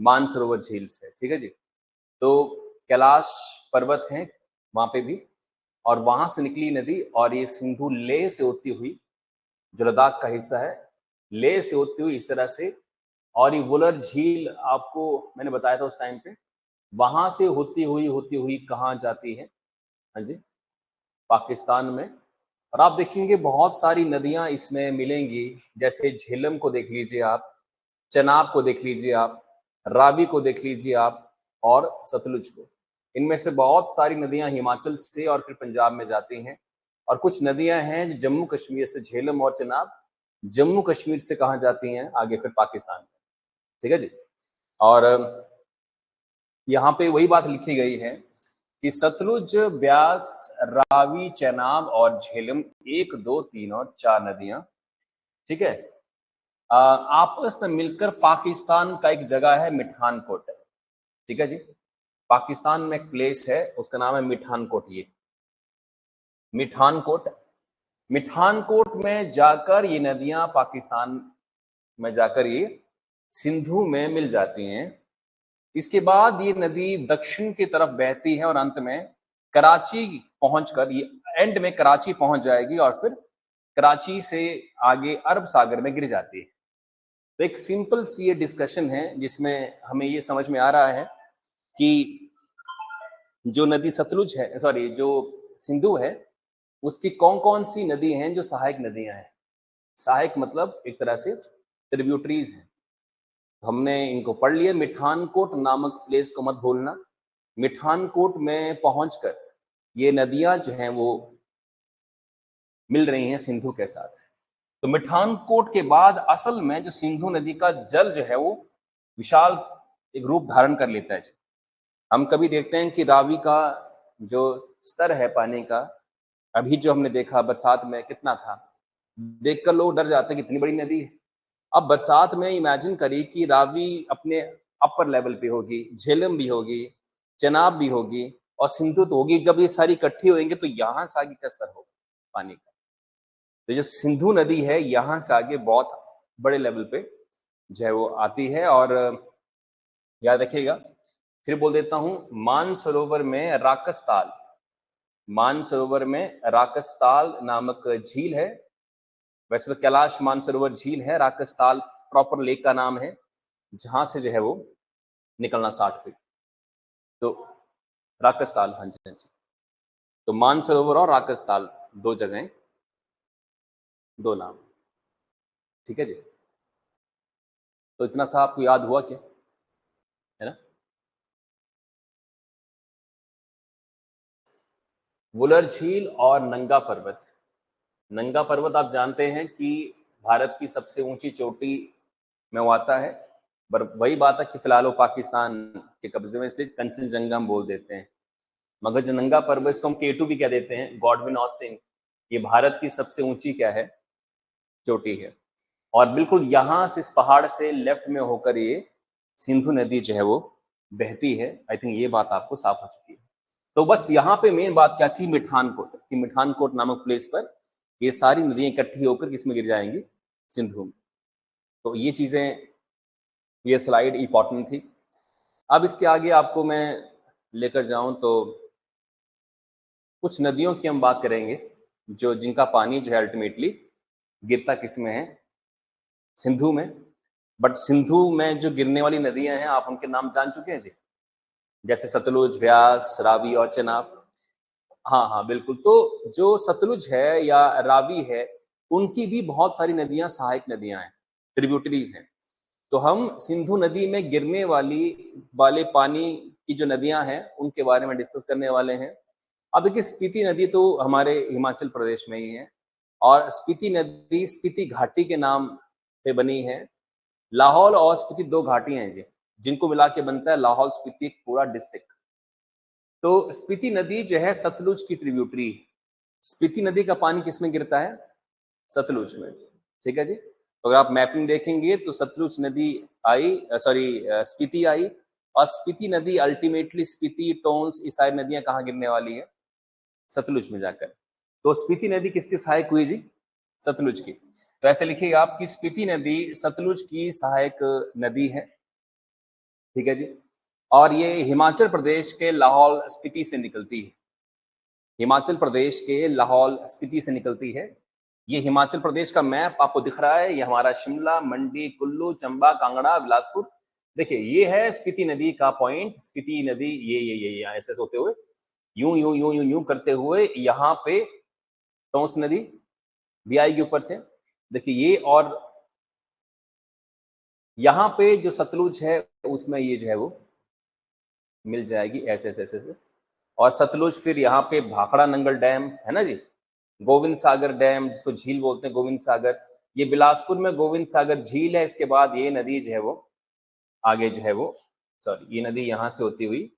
Speaker 1: मानसरोवर झील से। ठीक है जी, तो कैलाश पर्वत है वहां पे भी, और वहां से निकली नदी, और ये सिंधु लेह से होती हुई, जो लद्दाख का हिस्सा है, लेह से होती हुई इस तरह से, और ये वुलर झील आपको मैंने बताया था उस टाइम पे, वहां से होती हुई कहाँ जाती है, हाँ जी, पाकिस्तान में। और आप देखेंगे बहुत सारी नदियां इसमें मिलेंगी, जैसे झेलम को देख लीजिए आप, चनाब को देख लीजिए आप, रावी को देख लीजिए आप, और सतलुज को। इनमें से बहुत सारी नदियां हिमाचल से और फिर पंजाब में जाती हैं, और कुछ नदियां हैं जो जम्मू कश्मीर से, झेलम और चनाब जम्मू कश्मीर से कहाँ जाती हैं, आगे फिर पाकिस्तान में। ठीक है जी, और यहाँ पे वही बात लिखी गई है कि सतलुज, ब्यास, रावी, चेनाब और झेलम 1, 2, 3 और 4 नदियां, ठीक है, आपस में मिलकर पाकिस्तान का एक जगह है मिठानकोट। ठीक है जी, पाकिस्तान में एक प्लेस है उसका नाम है मिठानकोट। ये मिठानकोट, मिठानकोट में जाकर ये नदियां पाकिस्तान में जाकर ये सिंधु में मिल जाती हैं। इसके बाद ये नदी दक्षिण की तरफ बहती है और अंत में कराची पहुंचकर ये एंड में कराची पहुंच जाएगी, और फिर कराची से आगे अरब सागर में गिर जाती है। तो एक सिंपल सी ये डिस्कशन है जिसमें हमें ये समझ में आ रहा है कि जो नदी सतलुज है, सॉरी जो सिंधु है, उसकी कौन कौन सी नदी हैं जो सहायक नदियां हैं। सहायक मतलब एक तरह से ट्रिब्यूटरीज हैं। हमने इनको पढ़ लिया। मिठानकोट नामक प्लेस को मत भूलना। मिठानकोट में पहुंचकर ये नदियां जो हैं वो मिल रही हैं सिंधु के साथ। तो मिठानकोट के बाद असल में जो सिंधु नदी का जल जो है वो विशाल एक रूप धारण कर लेता है। हम कभी देखते हैं कि रावी का जो स्तर है पानी का, अभी जो हमने देखा बरसात में कितना था, देखकर लोग डर जाते हैं कि इतनी बड़ी नदी है। अब बरसात में इमेजिन करिए कि रावी अपने अपर लेवल पे होगी, झेलम भी होगी, चेनाब भी होगी, और सिंधु तो होगी। जब ये सारी इकट्ठी होंगे तो यहाँ से आगे क्या स्तर होगा पानी का। तो जो सिंधु नदी है यहाँ से आगे बहुत बड़े लेवल पे जो है वो आती है। और याद रखिएगा, फिर बोल देता हूं, मानसरोवर में राकसताल, मानसरोवर में राकसताल नामक झील है। वैसे तो कैलाश मानसरोवर झील है, राकसताल प्रॉपर लेक का नाम है जहां से जो है वो निकलना स्टार्ट हुई। तो राकसताल, हाँ जी हाँ जी, तो मानसरोवर और राकसताल दो जगहें, दो नाम। ठीक है जी, तो इतना सा आपको याद हुआ क्या, है ना। वुलर झील और नंगा पर्वत। नंगा पर्वत आप जानते हैं कि भारत की सबसे ऊंची चोटी में वो आता है, पर वही बात है कि फिलहाल वो पाकिस्तान के कब्जे में, इसलिए कंचनजंगा हम बोल देते हैं। मगर जो नंगा पर्वत, इसको हम K2 भी कह देते हैं, गॉडविन ऑस्टिन, ये भारत की सबसे ऊंची क्या है, चोटी है। और बिल्कुल यहाँ से, इस पहाड़ से लेफ्ट में होकर ये सिंधु नदी जो है वो बहती है। आई थिंक ये बात आपको साफ हो चुकी है। तो बस यहाँ पे मेन बात क्या थी, मिठानकोट। कि मिठानकोट नामक प्लेस पर ये सारी नदियां इकट्ठी होकर किसमें गिर जाएंगी, सिंधु में। तो ये चीजें, ये स्लाइड इंपॉर्टेंट थी। अब इसके आगे आपको मैं लेकर जाऊं तो कुछ नदियों की हम बात करेंगे जो जिनका पानी जो है अल्टीमेटली गिरता किसमें है, सिंधु में। बट सिंधु में जो गिरने वाली नदियां हैं आप उनके नाम जान चुके हैं जी, जैसे सतलुज, व्यास, रावी और चेनाब। हाँ हाँ बिल्कुल। तो जो सतलुज है या रावी है, उनकी भी बहुत सारी नदियां सहायक नदियां हैं, ट्रिब्यूटरीज हैं। तो हम सिंधु नदी में गिरने वाले पानी की जो नदियां हैं उनके बारे में डिस्कस करने वाले हैं। अब देखिए, स्पीति नदी तो हमारे हिमाचल प्रदेश में ही है, और स्पीति नदी स्पीति घाटी के नाम पे बनी है। लाहौल और स्पीति दो घाटियां हैं जी, जिनको मिला के बनता है लाहौल स्पीति एक पूरा डिस्ट्रिक्ट। तो स्पीति नदी जो है सतलुज की ट्रिब्यूटरी। स्पीति नदी का पानी किसमें गिरता है, सतलुज में। ठीक है जी। तो अगर आप मैपिंग देखेंगे तो सतलुज नदी आई, स्पीति आई, और स्पीति नदी अल्टीमेटली स्पीति, टोंस, ये सारी नदियां कहाँ गिरने वाली है, सतलुज में जाकर। तो स्पीति नदी किसकी सहायक हुई जी, सतलुज की। तो ऐसे लिखिएगा आप कि स्पीति नदी सतलुज की सहायक नदी है। ठीक है जी। और ये हिमाचल प्रदेश के लाहौल स्पीति से निकलती है, हिमाचल प्रदेश के लाहौल स्पीति से निकलती है। ये हिमाचल प्रदेश का मैप आपको दिख रहा है, ये हमारा शिमला, मंडी, कुल्लू, चंबा, कांगड़ा, बिलासपुर। देखिए ये है स्पीति नदी का पॉइंट। स्पीति नदी ये ऐसे होते हुए यूं यूं यूं यूं यूं करते हुए यहाँ पे टोंस नदी भी आएगी ऊपर से। देखिए ये, और यहाँ पे जो सतलुज है उसमें ये जो है वो मिल जाएगी ऐसे ऐसे ऐसे। और सतलुज फिर यहाँ पे भाखड़ा नंगल डैम है ना जी, गोविंद सागर डैम जिसको झील बोलते हैं, गोविंद सागर, ये बिलासपुर में गोविंद सागर झील है। इसके बाद ये नदी जो है वो आगे जो है वो, सॉरी, ये नदी यहाँ से होती हुई,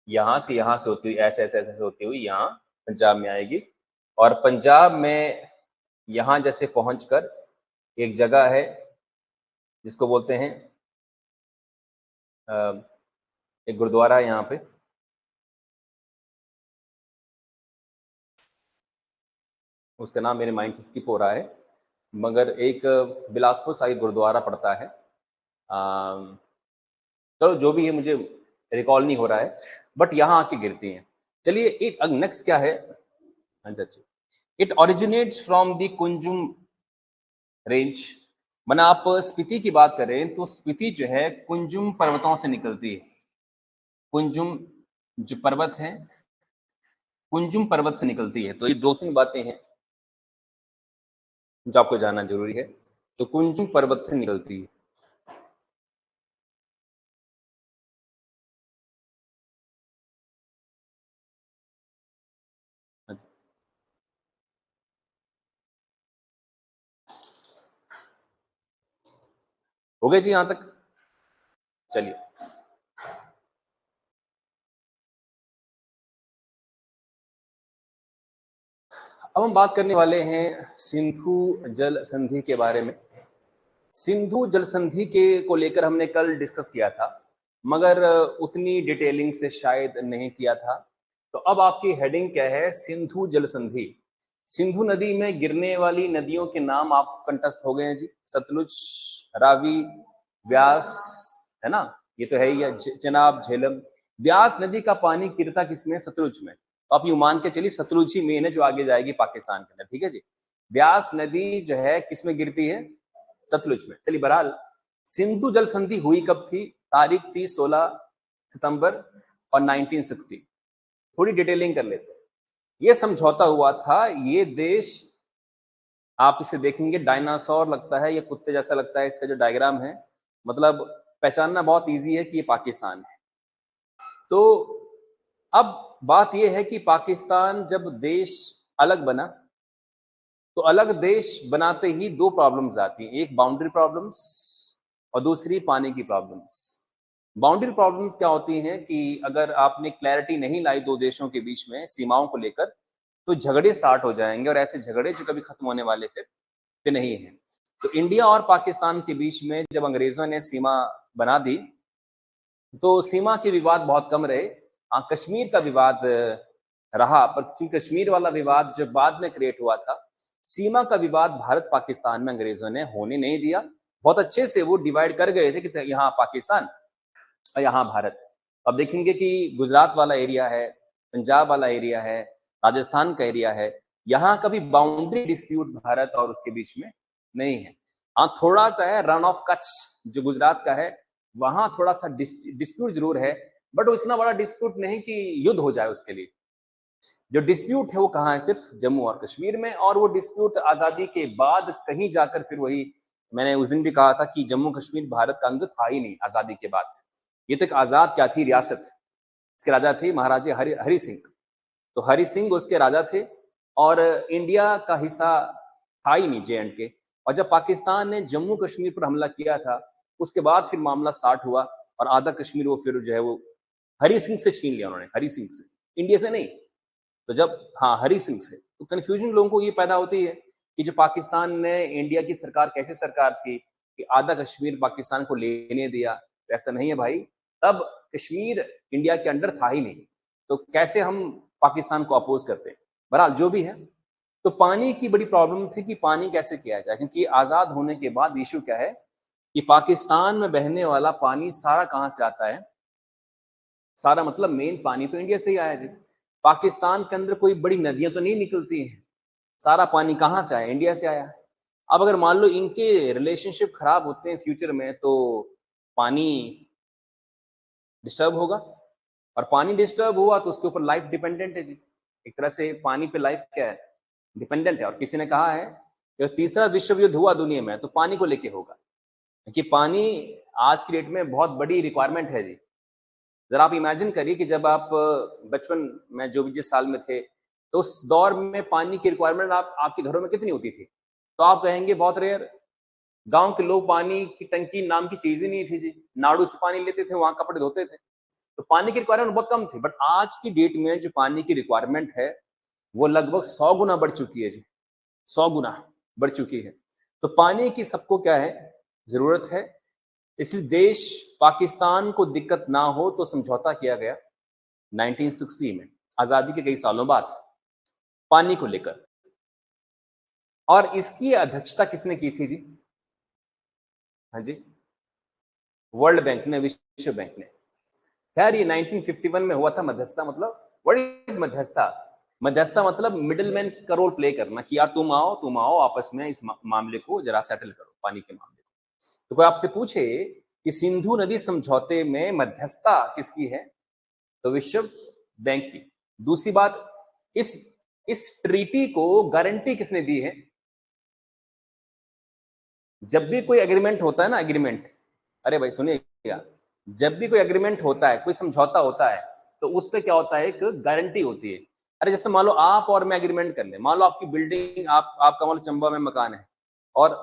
Speaker 1: यहाँ से होती हुई ऐसे ऐसे ऐसे होती हुई यहाँ पंजाब में आएगी। और पंजाब में यहाँ जैसे पहुंचकर एक जगह है जिसको बोलते हैं, एक गुरुद्वारा है यहाँ पे, उसका नाम मेरे माइंड से स्किप हो रहा है, मगर एक बिलासपुर साहिब गुरुद्वारा पड़ता है। चलो जो भी है, मुझे रिकॉल नहीं हो रहा है, बट यहाँ आके गिरती हैं। चलिए इट नेक्स्ट क्या है, अच्छा, it originates from the Kunzum range. मैंने आप स्पीति की बात करें तो स्पीति जो है कुंजुम पर्वतों से निकलती है। कुंजुम जो पर्वत है, कुंजुम पर्वत से निकलती है। तो ये दो तीन बातें हैं जो आपको जानना जरूरी है। तो कुंजुम पर्वत से निकलती है। हो गए जी यहां तक? चलिए अब हम बात करने वाले हैं सिंधु जल संधि के बारे में। सिंधु जल संधि के को लेकर हमने कल डिस्कस किया था, मगर उतनी डिटेलिंग से शायद नहीं किया था। तो अब आपकी हेडिंग क्या है, सिंधु जल संधि। सिंधु नदी में गिरने वाली नदियों के नाम आपको कंठस्थ हो गए हैं जी, सतलुज, रावी, व्यास, है ना, ये तो है ही है, चेनाब, झेलम। व्यास नदी का पानी गिरता किसमें, सतलुज में। तो आप यूं मान के चलिए सतलुज ही मेन है जो आगे जाएगी पाकिस्तान के अंदर। ठीक है जी। व्यास नदी जो है किसमें गिरती है, सतलुज में। चलिए बहरहाल सिंधु जल संधि हुई कब थी, तारीख थी 16 सितंबर और 1960। थोड़ी डिटेलिंग कर लेते हैं। ये समझौता हुआ था, ये देश, आप इसे देखेंगे डायनासोर लगता है, ये कुत्ते जैसा लगता है, इसका जो डायग्राम है, मतलब पहचानना बहुत इजी है कि ये पाकिस्तान है। तो अब बात यह है कि पाकिस्तान जब देश अलग बना, तो अलग देश बनाते ही दो प्रॉब्लम्स आती हैं, एक बाउंड्री प्रॉब्लम्स और दूसरी पानी की प्रॉब्लम्स। बाउंड्री प्रॉब्लम्स क्या होती हैं कि अगर आपने क्लैरिटी नहीं लाई दो देशों के बीच में सीमाओं को लेकर, तो झगड़े स्टार्ट हो जाएंगे, और ऐसे झगड़े जो कभी खत्म होने वाले फिर नहीं है। तो इंडिया और पाकिस्तान के बीच में जब अंग्रेजों ने सीमा बना दी, तो सीमा के विवाद बहुत कम रहे। हाँ, कश्मीर का विवाद रहा, पर चूंकि कश्मीर वाला विवाद जब बाद में क्रिएट हुआ था, सीमा का विवाद भारत पाकिस्तान में अंग्रेजों ने होने नहीं दिया। बहुत अच्छे से वो डिवाइड कर गए थे कि यहाँ पाकिस्तान और यहाँ भारत। अब देखेंगे कि गुजरात वाला एरिया है, पंजाब वाला एरिया है, राजस्थान का एरिया है, यहाँ कभी बाउंड्री डिस्प्यूट भारत और उसके बीच में नहीं है। हाँ, थोड़ा सा है रन ऑफ कच्छ जो गुजरात का है, वहां थोड़ा सा डिस्प्यूट जरूर है, बट वो इतना बड़ा डिस्प्यूट नहीं कि युद्ध हो जाए उसके लिए। जो डिस्प्यूट है वो कहाँ है, सिर्फ जम्मू और कश्मीर में, और वो डिस्प्यूट आजादी के बाद कहीं जाकर फिर वही, मैंने उस दिन भी कहा था कि जम्मू कश्मीर भारत का अंग था ही नहीं आजादी के बाद। ये तो एक आजाद क्या थी रियासत, इसके राजा थे महाराजा हरि सिंह। तो हरि सिंह उसके राजा थे और इंडिया का हिस्सा था ही नहीं JNK। और जब पाकिस्तान ने जम्मू कश्मीर पर हमला किया था, उसके बाद फिर मामला स्टार्ट हुआ और आधा कश्मीर वो फिर जो है वो हरि सिंह से छीन लिया उन्होंने, हरि सिंह से, इंडिया से नहीं। तो जब, हाँ, हरि सिंह से, तो कंफ्यूजन लोगों को ये पैदा होती है कि जो पाकिस्तान ने, इंडिया की सरकार कैसी सरकार थी कि आधा कश्मीर पाकिस्तान को लेने दिया। ऐसा नहीं है भाई, तब कश्मीर इंडिया के अंडर था ही नहीं, तो कैसे हम पाकिस्तान को अपोज करते हैं। बहरहाल जो भी है, तो पानी की बड़ी प्रॉब्लम थी कि पानी कैसे किया जाए, क्योंकि आजाद होने के बाद इशू क्या है कि पाकिस्तान में बहने वाला पानी सारा कहां से आता है, सारा मतलब मेन पानी तो इंडिया से ही आया जी। पाकिस्तान के अंदर कोई बड़ी नदियां तो नहीं निकलती हैं, सारा पानी कहां से आया, इंडिया से आया। अब अगर मान लो इनके रिलेशनशिप खराब होते हैं फ्यूचर में, तो पानी डिस्टर्ब होगा, और पानी डिस्टर्ब हुआ तो उसके ऊपर लाइफ डिपेंडेंट है जी। एक तरह से पानी पे लाइफ क्या है, डिपेंडेंट है। और किसी ने कहा है कि तीसरा विश्व युद्ध हुआ दुनिया में तो पानी को लेके होगा, क्योंकि पानी आज की डेट में बहुत बड़ी रिक्वायरमेंट है जी। जरा आप इमेजिन करिए कि जब आप बचपन में जो भी जिस साल में थे, तो उस दौर में पानी की रिक्वायरमेंट आपके घरों में कितनी होती थी, तो आप कहेंगे बहुत रेयर। गांव के लोग पानी की टंकी नाम की चीज ही नहीं थी जी, नाड़ू से पानी लेते थे, वहां कपड़े धोते थे, तो पानी की रिक्वायरमेंट बहुत कम थी। बट आज की डेट में जो पानी की रिक्वायरमेंट है वो लगभग 100 गुना बढ़ चुकी है जी, 100 गुना बढ़ चुकी है। तो पानी की सबको क्या है, जरूरत है। इसलिए देश पाकिस्तान को दिक्कत ना हो तो समझौता किया गया 1960 में, आजादी के कई सालों बाद, पानी को लेकर। और इसकी अध्यक्षता किसने की थी जी? हाँ जी, वर्ल्ड बैंक ने, विश्व बैंक ने। खैर ये 1951 में हुआ था। मध्यस्थता मतलब, व्हाट इज मध्यस्थता? मध्यस्थता मतलब मिडिलमैन का रोल प्ले करना, कि यार तुम आओ आपस में इस मामले को जरा सेटल करो, पानी के मामले को। तो कोई आपसे पूछे कि सिंधु नदी समझौते में मध्यस्थता किसकी है, तो विश्व बैंक की। दूसरी बात, इस ट्रीटी को गारंटी किसने दी है? जब भी कोई एग्रीमेंट होता है ना, एग्रीमेंट, अरे भाई सुनिएगा, जब भी कोई एग्रीमेंट होता है, कोई समझौता होता है, तो उस पर क्या होता है, एक गारंटी होती है। अरे जैसे मान लो आप और मैं एग्रीमेंट कर ले, मान लो आपकी बिल्डिंग, आपका मान लो चंबा में मकान है और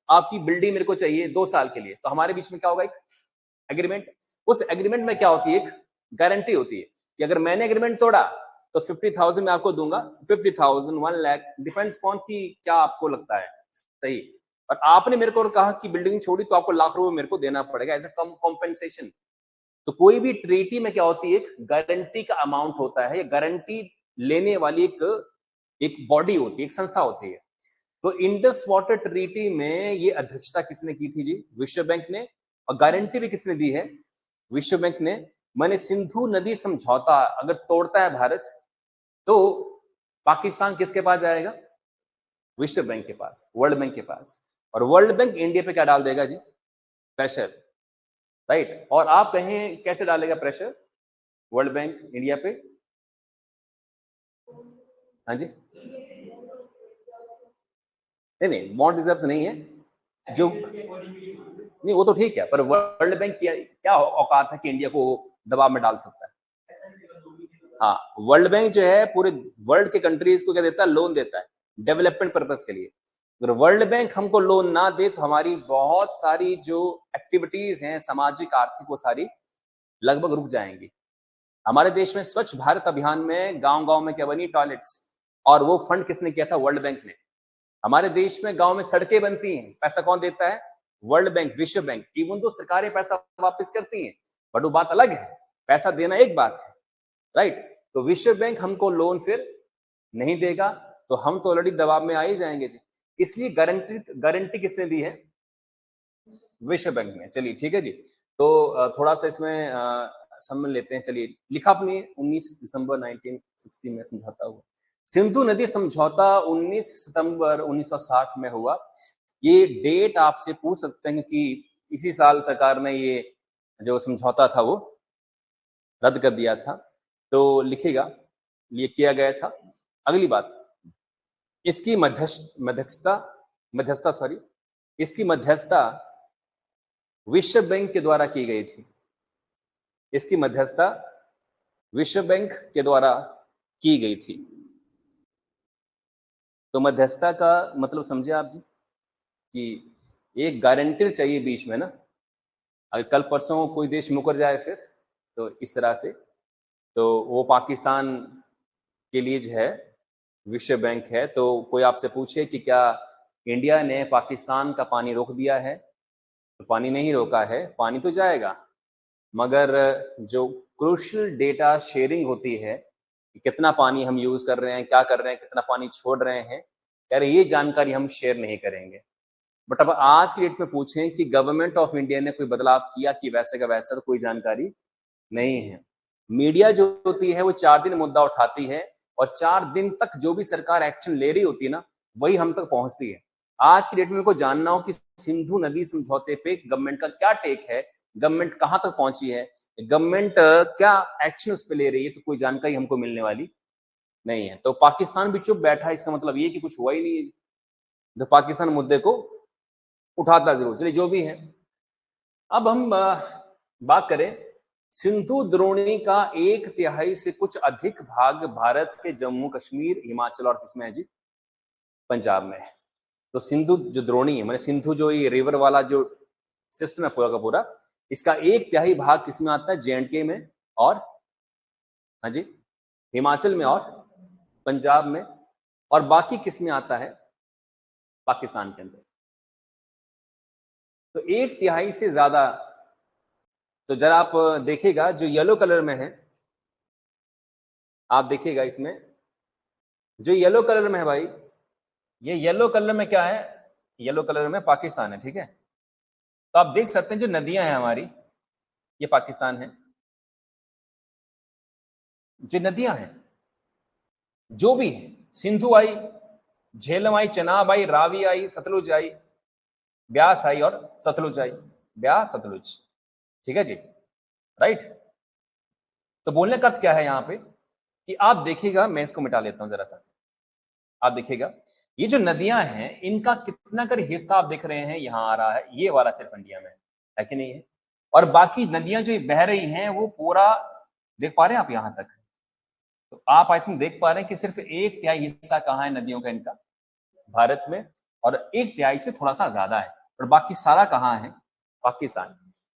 Speaker 1: आपकी बिल्डिंग मेरे को चाहिए 2 साल के लिए, तो हमारे बीच में क्या होगा, एक एग्रीमेंट। उस एग्रीमेंट में क्या होती है, एक गारंटी होती है कि अगर मैंने एग्रीमेंट तोड़ा तो 50,000 मैं आपको दूंगा, 50,000, 1 लाख, डिपेंड्स ऑन कि क्या आपको लगता है सही। और आपने मेरे को कहा कि बिल्डिंग छोड़ी तो आपको लाख रुपए मेरे को देना पड़ेगा एज ए कॉम्पेंसेशन। तो कोई भी ट्रीटी में क्या होती है, एक गारंटी का अमाउंट होता है, गारंटी लेने वाली एक बॉडी होती है, एक संस्था होती है। तो इंडस वाटर ट्रीटी में ये अध्यक्षता किसने की थी जी? विश्व बैंक ने। और गारंटी भी किसने दी है? विश्व बैंक ने। मैंने सिंधु नदी समझौता अगर तोड़ता है भारत, तो पाकिस्तान किसके पास जाएगा? विश्व बैंक के पास, वर्ल्ड बैंक के पास। और वर्ल्ड बैंक इंडिया पे क्या डाल देगा जी? Pressure, right. और आप कहें कैसे डालेगा प्रेशर वर्ल्ड बैंक इंडिया पे? हाँ जी, नहीं बॉन्ड रिजर्व नहीं है जो, नहीं वो तो ठीक है, पर वर्ल्ड बैंक क्या औकात है कि इंडिया को दबाव में डाल सकता है? हाँ, वर्ल्ड बैंक जो है पूरे वर्ल्ड के कंट्रीज को क्या देता है, लोन देता है डेवलपमेंट पर्पस के लिए। अगर वर्ल्ड बैंक हमको लोन ना दे तो हमारी बहुत सारी जो एक्टिविटीज हैं सामाजिक आर्थिक, वो सारी लगभग रुक जाएंगी। हमारे देश में स्वच्छ भारत अभियान में गांव गांव में क्या बनी, टॉयलेट्स, और वो फंड किसने किया था? वर्ल्ड बैंक ने। हमारे देश में गांव में सड़कें बनती हैं, पैसा कौन देता है? वर्ल्ड बैंक, विश्व बैंक। इवन तो सरकारें पैसा वापस करती हैं, बट वो बात अलग है, पैसा देना एक बात है, राइट। तो विश्व बैंक हमको लोन फिर नहीं देगा, तो हम तो ऑलरेडी दबाव में आ ही जाएंगे जी। इसलिए गारंटी किसने दी है? विश्व बैंक ने। चलिए ठीक है जी। तो थोड़ा सा इसमें समझ लेते हैं। चलिए, लिखा अपनी 19 दिसंबर 1960 में समझौता हुआ। सिंधु नदी समझौता 19 सितंबर 1960 में हुआ। ये डेट आपसे पूछ सकते हैं कि इसी साल सरकार ने ये जो समझौता था वो रद्द कर दिया था, तो लिखेगा ये किया गया था। अगली बात, इसकी मध्यस्थता विश्व बैंक के द्वारा की गई थी। इसकी मध्यस्थता विश्व बैंक के द्वारा की गई थी। तो मध्यस्थता का मतलब समझे आप जी, कि एक गारंटर चाहिए बीच में ना। अगर कल परसों कोई देश मुकर जाए फिर, तो इस तरह से, तो वो पाकिस्तान के लिए जो है विश्व बैंक है। तो कोई आपसे पूछे कि क्या इंडिया ने पाकिस्तान का पानी रोक दिया है, तो पानी नहीं रोका है, पानी तो जाएगा, मगर जो क्रूशियल डेटा शेयरिंग होती है कि कितना पानी हम यूज कर रहे हैं, क्या कर रहे हैं, कितना पानी छोड़ रहे हैं, यार ये जानकारी हम शेयर नहीं करेंगे। बट अब आज की डेट में पूछें कि गवर्नमेंट ऑफ इंडिया ने कोई बदलाव किया कि वैसे का वैसा, तो कोई जानकारी नहीं है। मीडिया जो होती है वो 4 दिन मुद्दा उठाती है और 4 दिन तक जो भी सरकार एक्शन ले रही होती है ना, वही हम तक पहुंचती है। आज की डेट में को जानना हो कि सिंधु नदी समझौते पे गवर्नमेंट का क्या टेक है, गवर्नमेंट कहां तक पहुंची है, गवर्नमेंट क्या एक्शन उस पर ले रही है, तो कोई जानकारी हमको मिलने वाली नहीं है। तो पाकिस्तान भी चुप बैठा है, इसका मतलब ये कि कुछ हुआ ही नहीं है। तो पाकिस्तान मुद्दे को उठाता जरूर, चलिए जो भी है। अब हम बात करें, सिंधु द्रोणी का 1/3 से कुछ अधिक भाग भारत के जम्मू कश्मीर, हिमाचल और किसमें है जी? पंजाब में है। तो सिंधु जो द्रोणी है, मैंने सिंधु जो ये रिवर वाला जो सिस्टम है पूरा का पूरा, इसका 1/3 भाग किसमें आता है? JNK में और, हाँ जी, हिमाचल में और पंजाब में, और बाकी किसमें आता है? पाकिस्तान के अंदर। तो 1/3 से ज्यादा। तो जरा आप देखिएगा जो येलो कलर में है, आप देखिएगा इसमें जो येलो कलर में है भाई, ये येलो कलर में क्या है? येलो कलर में पाकिस्तान है, ठीक है। तो आप देख सकते हैं जो नदियां हैं हमारी, ये पाकिस्तान है। जो नदियां हैं जो भी है, सिंधु आई, झेलम आई, चनाब आई, रावी आई, सतलुज आई, ब्यास आई और सतलुज आई, ब्यास सतलुज, ठीक है जी, राइट। तो बोलने का अर्थ क्या है यहां पे कि आप देखिएगा, मैं इसको मिटा लेता हूं जरा सा। आप देखिएगा ये जो नदियां हैं इनका कितना कर हिस्सा आप देख रहे हैं यहां आ रहा है, ये वाला सिर्फ इंडिया में है कि नहीं है? और बाकी नदियां जो बह रही हैं वो पूरा देख पा रहे हैं आप यहां तक? तो आप आई थिंक देख पा रहे हैं कि सिर्फ 1/3 हिस्सा कहाँ है नदियों का इनका? भारत में। और 1/3 से थोड़ा सा ज्यादा है, और बाकी सारा कहाँ है? पाकिस्तान।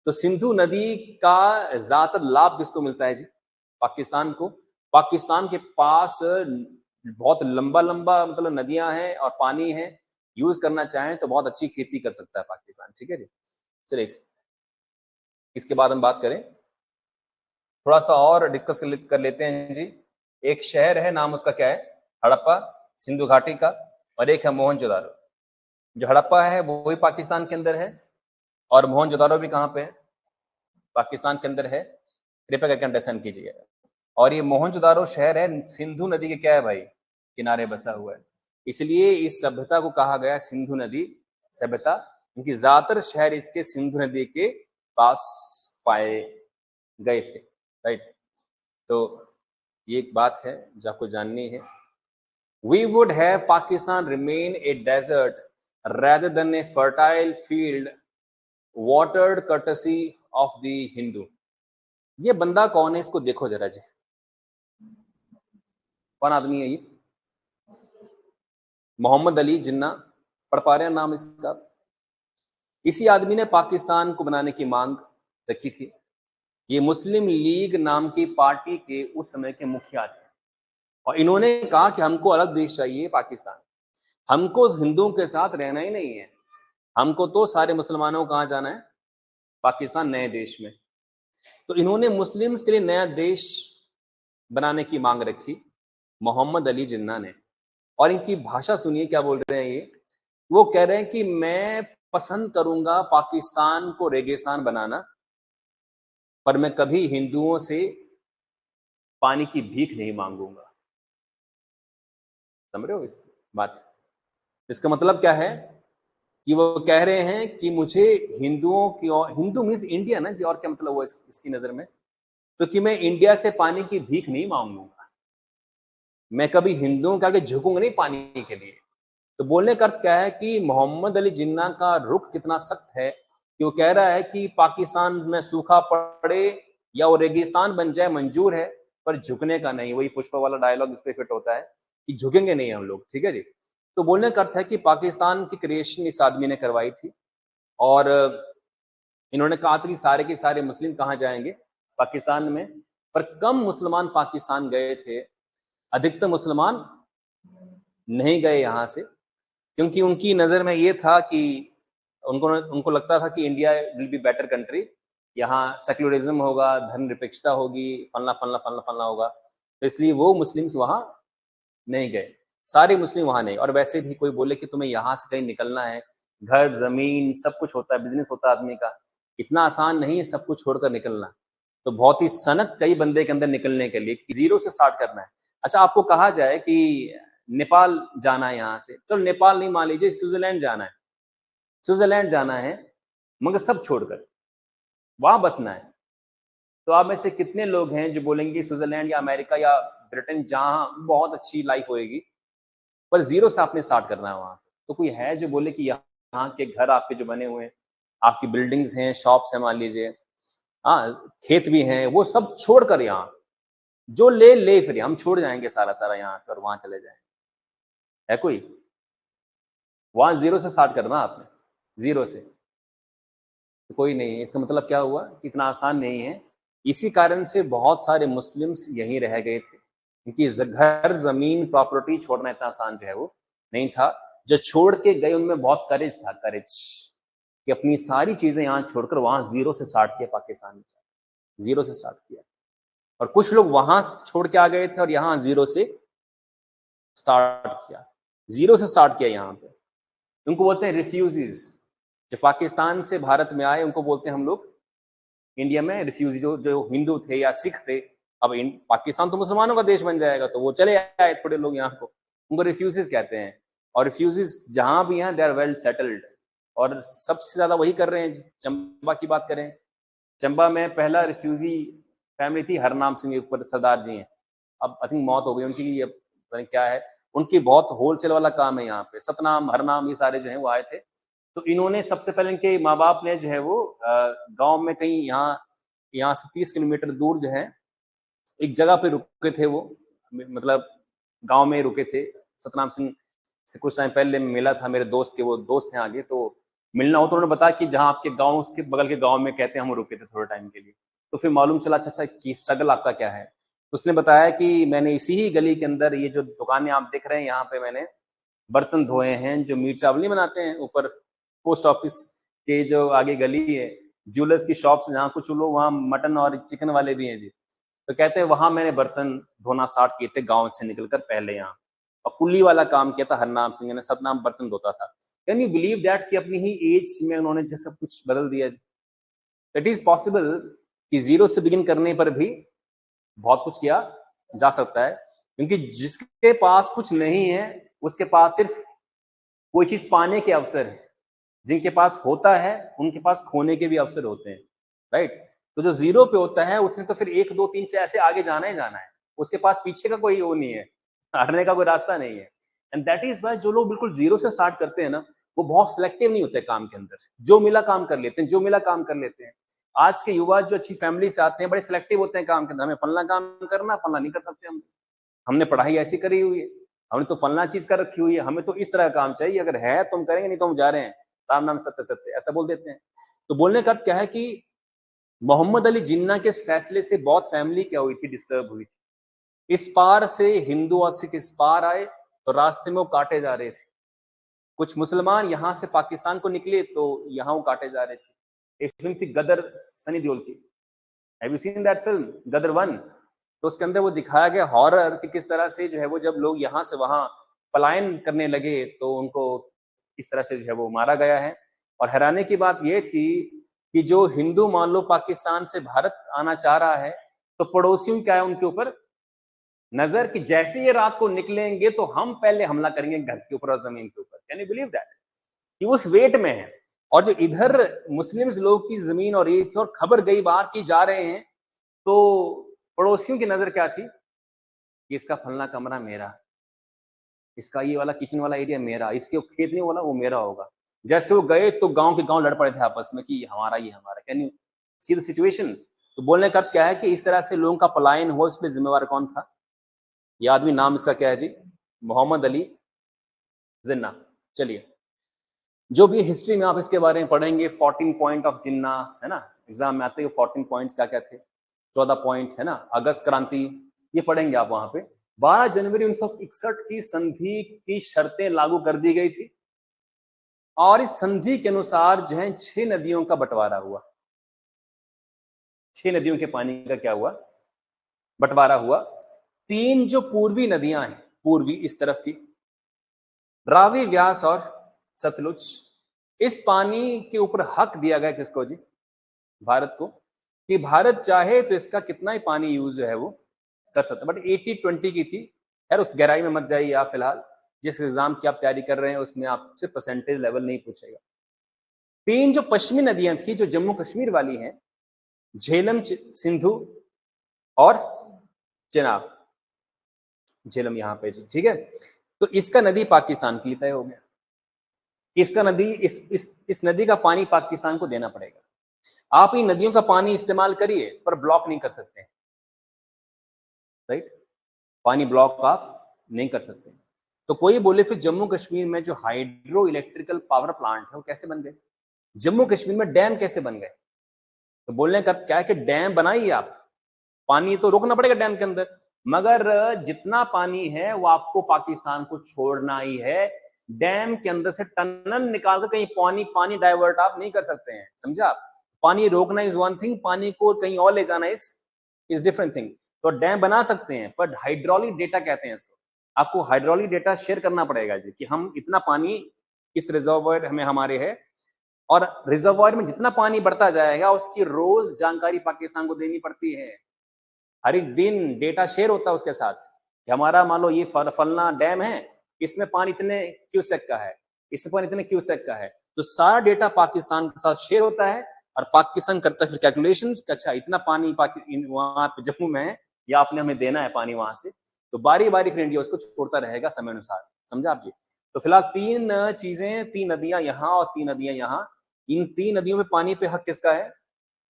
Speaker 1: तो सिंधु नदी का ज्यादातर लाभ किसको मिलता है जी? पाकिस्तान को। पाकिस्तान के पास बहुत लंबा लंबा मतलब नदियां हैं और पानी है, यूज करना चाहें तो बहुत अच्छी खेती कर सकता है पाकिस्तान, ठीक है जी। चलिए इसके बाद हम बात करें, थोड़ा सा और डिस्कस कर लेते हैं जी। एक शहर है, नाम उसका क्या है? हड़प्पा, सिंधु घाटी का। और एक है मोहनजोदारो। जो हड़प्पा है वो भी पाकिस्तान के अंदर है, और मोहनजोदारो भी कहाँ पे है? पाकिस्तान के अंदर है। कृपया करके अंडरस्टैंड कीजिएगा। और ये मोहनजोदारो शहर है सिंधु नदी के क्या है भाई? किनारे बसा हुआ है। इसलिए इस सभ्यता को कहा गया सिंधु नदी सभ्यता, क्योंकि ज्यादातर शहर इसके सिंधु नदी के पास पाए गए थे, राइट। तो ये एक बात है जो आपको जाननी है। We would have Pakistan remain a desert rather than a fertile field watered courtesy of the Hindu। ये बंदा कौन है, इसको देखो जरा जी, कौन आदमी है ये? मोहम्मद अली जिन्ना, पढ़ पा रहे हैं नाम इसका? इसी आदमी ने पाकिस्तान को बनाने की मांग रखी थी। ये मुस्लिम लीग नाम की पार्टी के उस समय के मुखिया थे, और इन्होंने कहा कि हमको अलग देश चाहिए पाकिस्तान, हमको हिंदुओं के साथ रहना ही नहीं है, हमको तो सारे मुसलमानों को कहाँ जाना है? पाकिस्तान, नए देश में। तो इन्होंने मुस्लिम्स के लिए नया देश बनाने की मांग रखी मोहम्मद अली जिन्ना ने। और इनकी भाषा सुनिए क्या बोल रहे हैं ये। वो कह रहे हैं कि मैं पसंद करूंगा पाकिस्तान को रेगिस्तान बनाना, पर मैं कभी हिंदुओं से पानी की भीख नहीं मांगूंगा। समझ रहे हो इस बात? इसका मतलब क्या है कि वो कह रहे हैं कि मुझे हिंदुओं की, और हिंदू मीन्स इंडिया ना जी, और क्या मतलब हुआ इसकी नजर में, तो कि मैं इंडिया से पानी की भीख नहीं मांगूंगा, मैं कभी हिंदुओं के आगे झुकूंगा नहीं पानी के लिए। तो बोलने का अर्थ क्या है कि मोहम्मद अली जिन्ना का रुख कितना सख्त है कि वो कह रहा है कि पाकिस्तान में सूखा पड़े या वो रेगिस्तान बन जाए मंजूर है, पर झुकने का नहीं। वही पुष्पा वाला डायलॉग इस पे फिट होता है कि झुकेंगे नहीं हम लोग, ठीक है जी। तो बोलने का अर्थ है कि पाकिस्तान की क्रिएशन इस आदमी ने करवाई थी, और इन्होंने कहा था कि सारे के सारे मुस्लिम कहाँ जाएंगे, पाकिस्तान में। पर कम मुसलमान पाकिस्तान गए थे, अधिकतर मुसलमान नहीं गए यहाँ से, क्योंकि उनकी नजर में ये था कि उनको उनको लगता था कि India will be better country, यहाँ सेक्युलरिज्म होगा, धर्मनिरपेक्षता होगी, फलना फलना फलना फलना होगा। तो इसलिए वो मुस्लिम्स वहां नहीं गए, सारे मुस्लिम वहां नहीं। और वैसे भी कोई बोले कि तुम्हें यहाँ से कहीं निकलना है, घर जमीन सब कुछ होता है, बिजनेस होता है आदमी का, इतना आसान नहीं है सब कुछ छोड़कर निकलना। तो बहुत ही सनक चाहिए बंदे के अंदर निकलने के लिए, जीरो से स्टार्ट करना है। अच्छा, आपको कहा जाए कि नेपाल जाना है यहाँ से, चलो नेपाल नहीं, मान लीजिए स्विट्जरलैंड जाना है, स्विट्जरलैंड जाना है, मगर सब छोड़कर वहां बसना है। तो आप में से कितने लोग हैं जो बोलेंगे स्विट्जरलैंड या अमेरिका या ब्रिटेन जहां बहुत अच्छी लाइफ होएगी, पर जीरो से आपने स्टार्ट करना है वहां। तो कोई है जो बोले कि यहाँ के घर आपके जो बने हुए हैं, आपकी बिल्डिंग्स हैं, शॉप्स हैं, मान लीजिए, हाँ, खेत भी हैं, वो सब छोड़कर यहाँ जो ले ले, फिर हम छोड़ जाएंगे सारा सारा यहाँ पर, वहां चले जाएंगे। है कोई? वहां जीरो से स्टार्ट करना आपने, जीरो से। तो कोई नहीं। इसका मतलब क्या हुआ, इतना आसान नहीं है। इसी कारण से बहुत सारे मुस्लिम्स यहीं रह गए थे, क्योंकि घर जमीन प्रॉपर्टी छोड़ना इतना आसान जो है वो नहीं था। जो छोड़ के गए उनमें बहुत करेज था, करेज, कि अपनी सारी चीजें यहाँ छोड़कर वहां जीरो से स्टार्ट किया, पाकिस्तान में जीरो से स्टार्ट किया। और कुछ लोग वहां छोड़ के आ गए थे और यहाँ जीरो से स्टार्ट किया, जीरो से स्टार्ट किया यहाँ पे। उनको बोलते हैं रिफ्यूजीज। जो पाकिस्तान से भारत में आए उनको बोलते हैं हम लोग इंडिया में रिफ्यूजी, जो जो हिंदू थे या सिख थे। अब पाकिस्तान तो मुसलमानों का देश बन जाएगा, तो वो चले आए थोड़े लोग यहाँ को, उनको रिफ्यूजीज कहते हैं। और रिफ्यूजीज जहां भी हैं दे आर वेल सेटल्ड, और सबसे ज्यादा वही कर रहे हैं। चंबा की बात करें, चंबा में पहला रिफ्यूजी फैमिली थी हरनाम सिंह, ऊपर सरदार जी हैं, अब आई थिंक मौत हो गई उनकी, ये क्या है, उनकी बहुत होलसेल वाला काम है यहाँ पे। सतनाम, हरनाम, ये सारे जो है वो आए थे। तो इन्होंने सबसे पहले, इनके माँ बाप ने जो है वो गांव में कहीं यहाँ से 30 किलोमीटर दूर जो है एक जगह पे रुके थे वो, मतलब गांव में रुके थे। सतनाम सिंह से कुछ टाइम पहले मिला था मेरे दोस्त के, वो दोस्त हैं आगे, तो मिलना हो तो उन्होंने बताया कि जहाँ आपके गाँव, उसके बगल के गाँव में कहते हैं हम रुके थे थोड़े टाइम के लिए। तो फिर मालूम चला, अच्छा कि स्ट्रगल आपका क्या है। तो उसने बताया कि मैंने इसी ही गली के अंदर, ये जो दुकानें आप देख रहे हैं यहाँ पे, मैंने बर्तन धोए हैं, जो मीट चावल नहीं बनाते हैं, ऊपर पोस्ट ऑफिस के जो आगे गली है, ज्वेलर्स की शॉप्स जहाँ कुछ लोग वहाँ मटन और चिकन वाले भी हैं जी। तो कहते हैं वहां मैंने बर्तन धोना स्टार्ट किए थे गांव से निकलकर पहले यहाँ, और कुल्ली वाला काम किया था हरनाम सिंह ने, सतनाम बर्तन धोता था। कैन यू बिलीव दैट कि अपनी ही एज में उन्होंने जो सब कुछ बदल दिया। इट इज पॉसिबल कि जीरो से बिगिन करने पर भी बहुत कुछ किया जा सकता है, क्योंकि जिसके पास कुछ नहीं है उसके पास सिर्फ कोई चीज पाने के अवसर है, जिनके पास होता है उनके पास खोने के भी अवसर होते हैं, राइट। तो जो जीरो पे होता है उसने तो फिर 1 2 3 4 ऐसे आगे जाना ही जाना है, उसके पास पीछे का कोई वो नहीं है, हटने का कोई रास्ता नहीं है। एंड दैट इज वाई जो लोग बिल्कुल जीरो से स्टार्ट करते हैं ना, वो बहुत सिलेक्टिव नहीं होते काम के अंदर, जो मिला काम कर लेते हैं, जो मिला काम कर लेते हैं। आज के युवा जो अच्छी फैमिली से आते हैं बड़े सिलेक्टिव होते हैं काम के अंदर, हमें फलना काम करना, फलना नहीं कर सकते हम, हमने पढ़ाई ऐसी करी हुई है, हमने तो फलना चीज कर रखी हुई है, हमें तो इस तरह का काम चाहिए, अगर है तो हम करेंगे, नहीं तो हम जा रहे हैं, राम नाम सत्य सत्य, ऐसा बोल देते हैं। तो बोलने का अर्थ क्या है कि मोहम्मद अली जिन्ना के इस फैसले से बहुत फैमिली क्या हुई थी, डिस्टर्ब हुई थी। इस पार से हिंदू और सिख इस पार आए तो रास्ते में वो काटे जा रहे थे। कुछ मुसलमान यहां से पाकिस्तान को निकले तो यहां वो काटे जा रहे थे। एक फिल्म थी गदर, सनी देओल की, have you seen that film Gadar 1? तो उसके अंदर वो दिखाया गया हॉरर कि किस तरह से जो है वो जब लोग यहाँ से वहां पलायन करने लगे तो उनको किस तरह से जो है वो मारा गया है। और हैरानी की बात ये थी कि जो हिंदू मान लो पाकिस्तान से भारत आना चाह रहा है तो पड़ोसियों क्या है उनके ऊपर नजर कि जैसे ये रात को निकलेंगे तो हम पहले हमला करेंगे घर के ऊपर और जमीन के ऊपर। कैन यू बिलीव दैट कि उस वेट में है। और जो इधर मुस्लिम्स लोग की जमीन और ये थी और खबर गई बाहर की जा रहे हैं तो पड़ोसियों की नजर क्या थी कि इसका फलना कमरा मेरा, इसका ये वाला किचन वाला एरिया मेरा, इसके खेत नहीं वाला वो मेरा होगा। जैसे वो गए तो गांव के गांव लड़ पड़े थे आपस में कि हमारा ये हमारा। Can you see the situation. तो बोलने का क्या है कि इस तरह से लोगों का पलायन हुआ, इसमें जिम्मेवार कौन था? ये आदमी नाम इसका क्या है जी? मोहम्मद अली जिन्ना। चलिए, जो भी हिस्ट्री में आप इसके बारे में पढ़ेंगे 14 पॉइंट ऑफ जिन्ना, है ना, एग्जाम में आते हैं 14 पॉइंट्स क्या क्या थे, 14 पॉइंट, है ना, अगस्त क्रांति, ये पढ़ेंगे आप वहां पे। 12 जनवरी 1961 की संधि की शर्तें लागू कर दी गई थी और इस संधि के अनुसार जो है 6 नदियों का बंटवारा हुआ। 6 नदियों के पानी का क्या हुआ? बंटवारा हुआ। 3 जो पूर्वी नदियां हैं, पूर्वी इस तरफ की, रावी, व्यास और सतलुज, इस पानी के ऊपर हक दिया गया किसको जी? भारत को, कि भारत चाहे तो इसका कितना ही पानी यूज है वो कर सकता। बट 80-20 की थी। यार उस गहराई में मत जाइए आप फिलहाल, जिस एग्जाम की आप तैयारी कर रहे हैं उसमें आपसे परसेंटेज लेवल नहीं पूछेगा। 3 जो पश्चिमी नदियां थी जो जम्मू कश्मीर वाली हैं, झेलम, सिंधु और चेनाब। झेलम यहाँ पे जी, ठीक है। तो इसका नदी पाकिस्तान के लिए तय हो गया। इसका नदी इस नदी का पानी पाकिस्तान को देना पड़ेगा। आप इन नदियों का पानी इस्तेमाल करिए पर ब्लॉक नहीं कर सकते, राइट? पानी ब्लॉक आप नहीं कर सकते। तो कोई बोले फिर जम्मू कश्मीर में जो हाइड्रो इलेक्ट्रिकल पावर प्लांट है वो कैसे बन गए? जम्मू कश्मीर में डैम कैसे बन गए? तो बोलने का क्या है कि डैम बनाइए आप, पानी तो रोकना पड़ेगा डैम के अंदर, मगर जितना पानी है वो आपको पाकिस्तान को छोड़ना ही है। डैम के अंदर से टनल निकाल कर कहीं पानी पानी डाइवर्ट आप नहीं कर सकते हैं, समझा आप? पानी रोकना इज वन थिंग, पानी को कहीं और ले जाना इज डिफरेंट थिंग। तो डैम बना सकते हैं पर हाइड्रोलिक डेटा कहते हैं इसको, आपको हाइड्रोलिक डेटा शेयर करना पड़ेगा जी कि हम इतना पानी इस रिजर्वायर हमें हमारे है, और रिजर्वायर में जितना पानी बढ़ता जाएगा उसकी रोज जानकारी पाकिस्तान को देनी पड़ती है। हर एक दिन डेटा शेयर होता है उसके साथ कि हमारा मान लो ये फलना डैम है, इसमें पानी इतने क्यूसेक का है, इसमें पानी इतने क्यूसेक का है, तो सारा डेटा पाकिस्तान के साथ शेयर होता है और पाकिस्तान करता है फिर कैलकुलेशन, अच्छा इतना पानी वहां पे जम्मू में है या आपने हमें देना है पानी वहां से, तो बारी बारी फिर इंडिया उसको छोड़ता रहेगा समय अनुसार, समझा आप जी? तो फिलहाल 3 चीजें, 3 नदियां यहाँ और 3 नदियां यहाँ, इन 3 नदियों में पानी पे हक किसका है?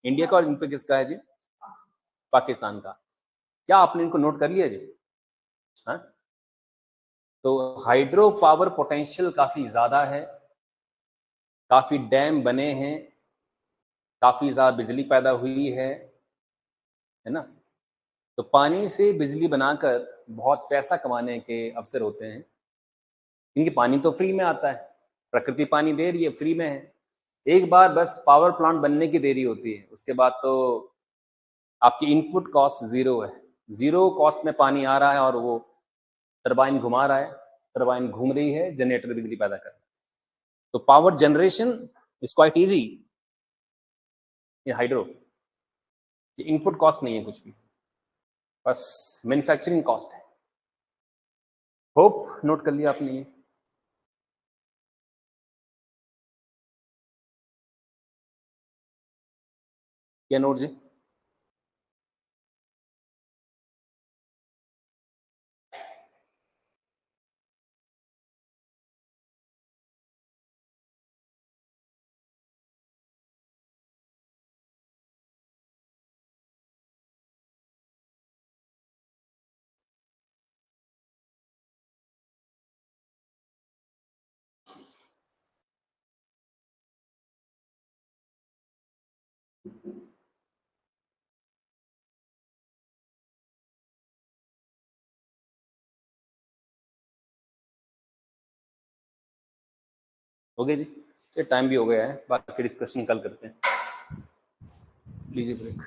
Speaker 1: इंडिया का। और इन पे किसका है जी? पाकिस्तान का। क्या आपने इनको नोट कर लिया जी? हाँ, तो हाइड्रो पावर पोटेंशियल काफी ज्यादा है, काफी डैम बने हैं, काफी ज्यादा बिजली पैदा हुई है ना। तो पानी से बिजली बनाकर बहुत पैसा कमाने के अवसर होते हैं, क्योंकि पानी तो फ्री में आता है, प्रकृति पानी दे रही है, फ्री में है। एक बार बस पावर प्लांट बनने की देरी होती है, उसके बाद तो आपकी इनपुट कॉस्ट जीरो है, जीरो कॉस्ट में पानी आ रहा है और वो टरबाइन घुमा रहा है, टरबाइन घूम रही है, जनरेटर बिजली पैदा कर रहा है। तो power generation is quite easy in hydro. Input cost नहीं है कुछ भी, बस मैन्युफैक्चरिंग कॉस्ट है। होप नोट कर लिया आपने ये। क्या नोट जी? हो गया जी? चलिए टाइम भी हो गया है, बाकी डिस्कशन कल करते हैं। लीजिए ब्रेक।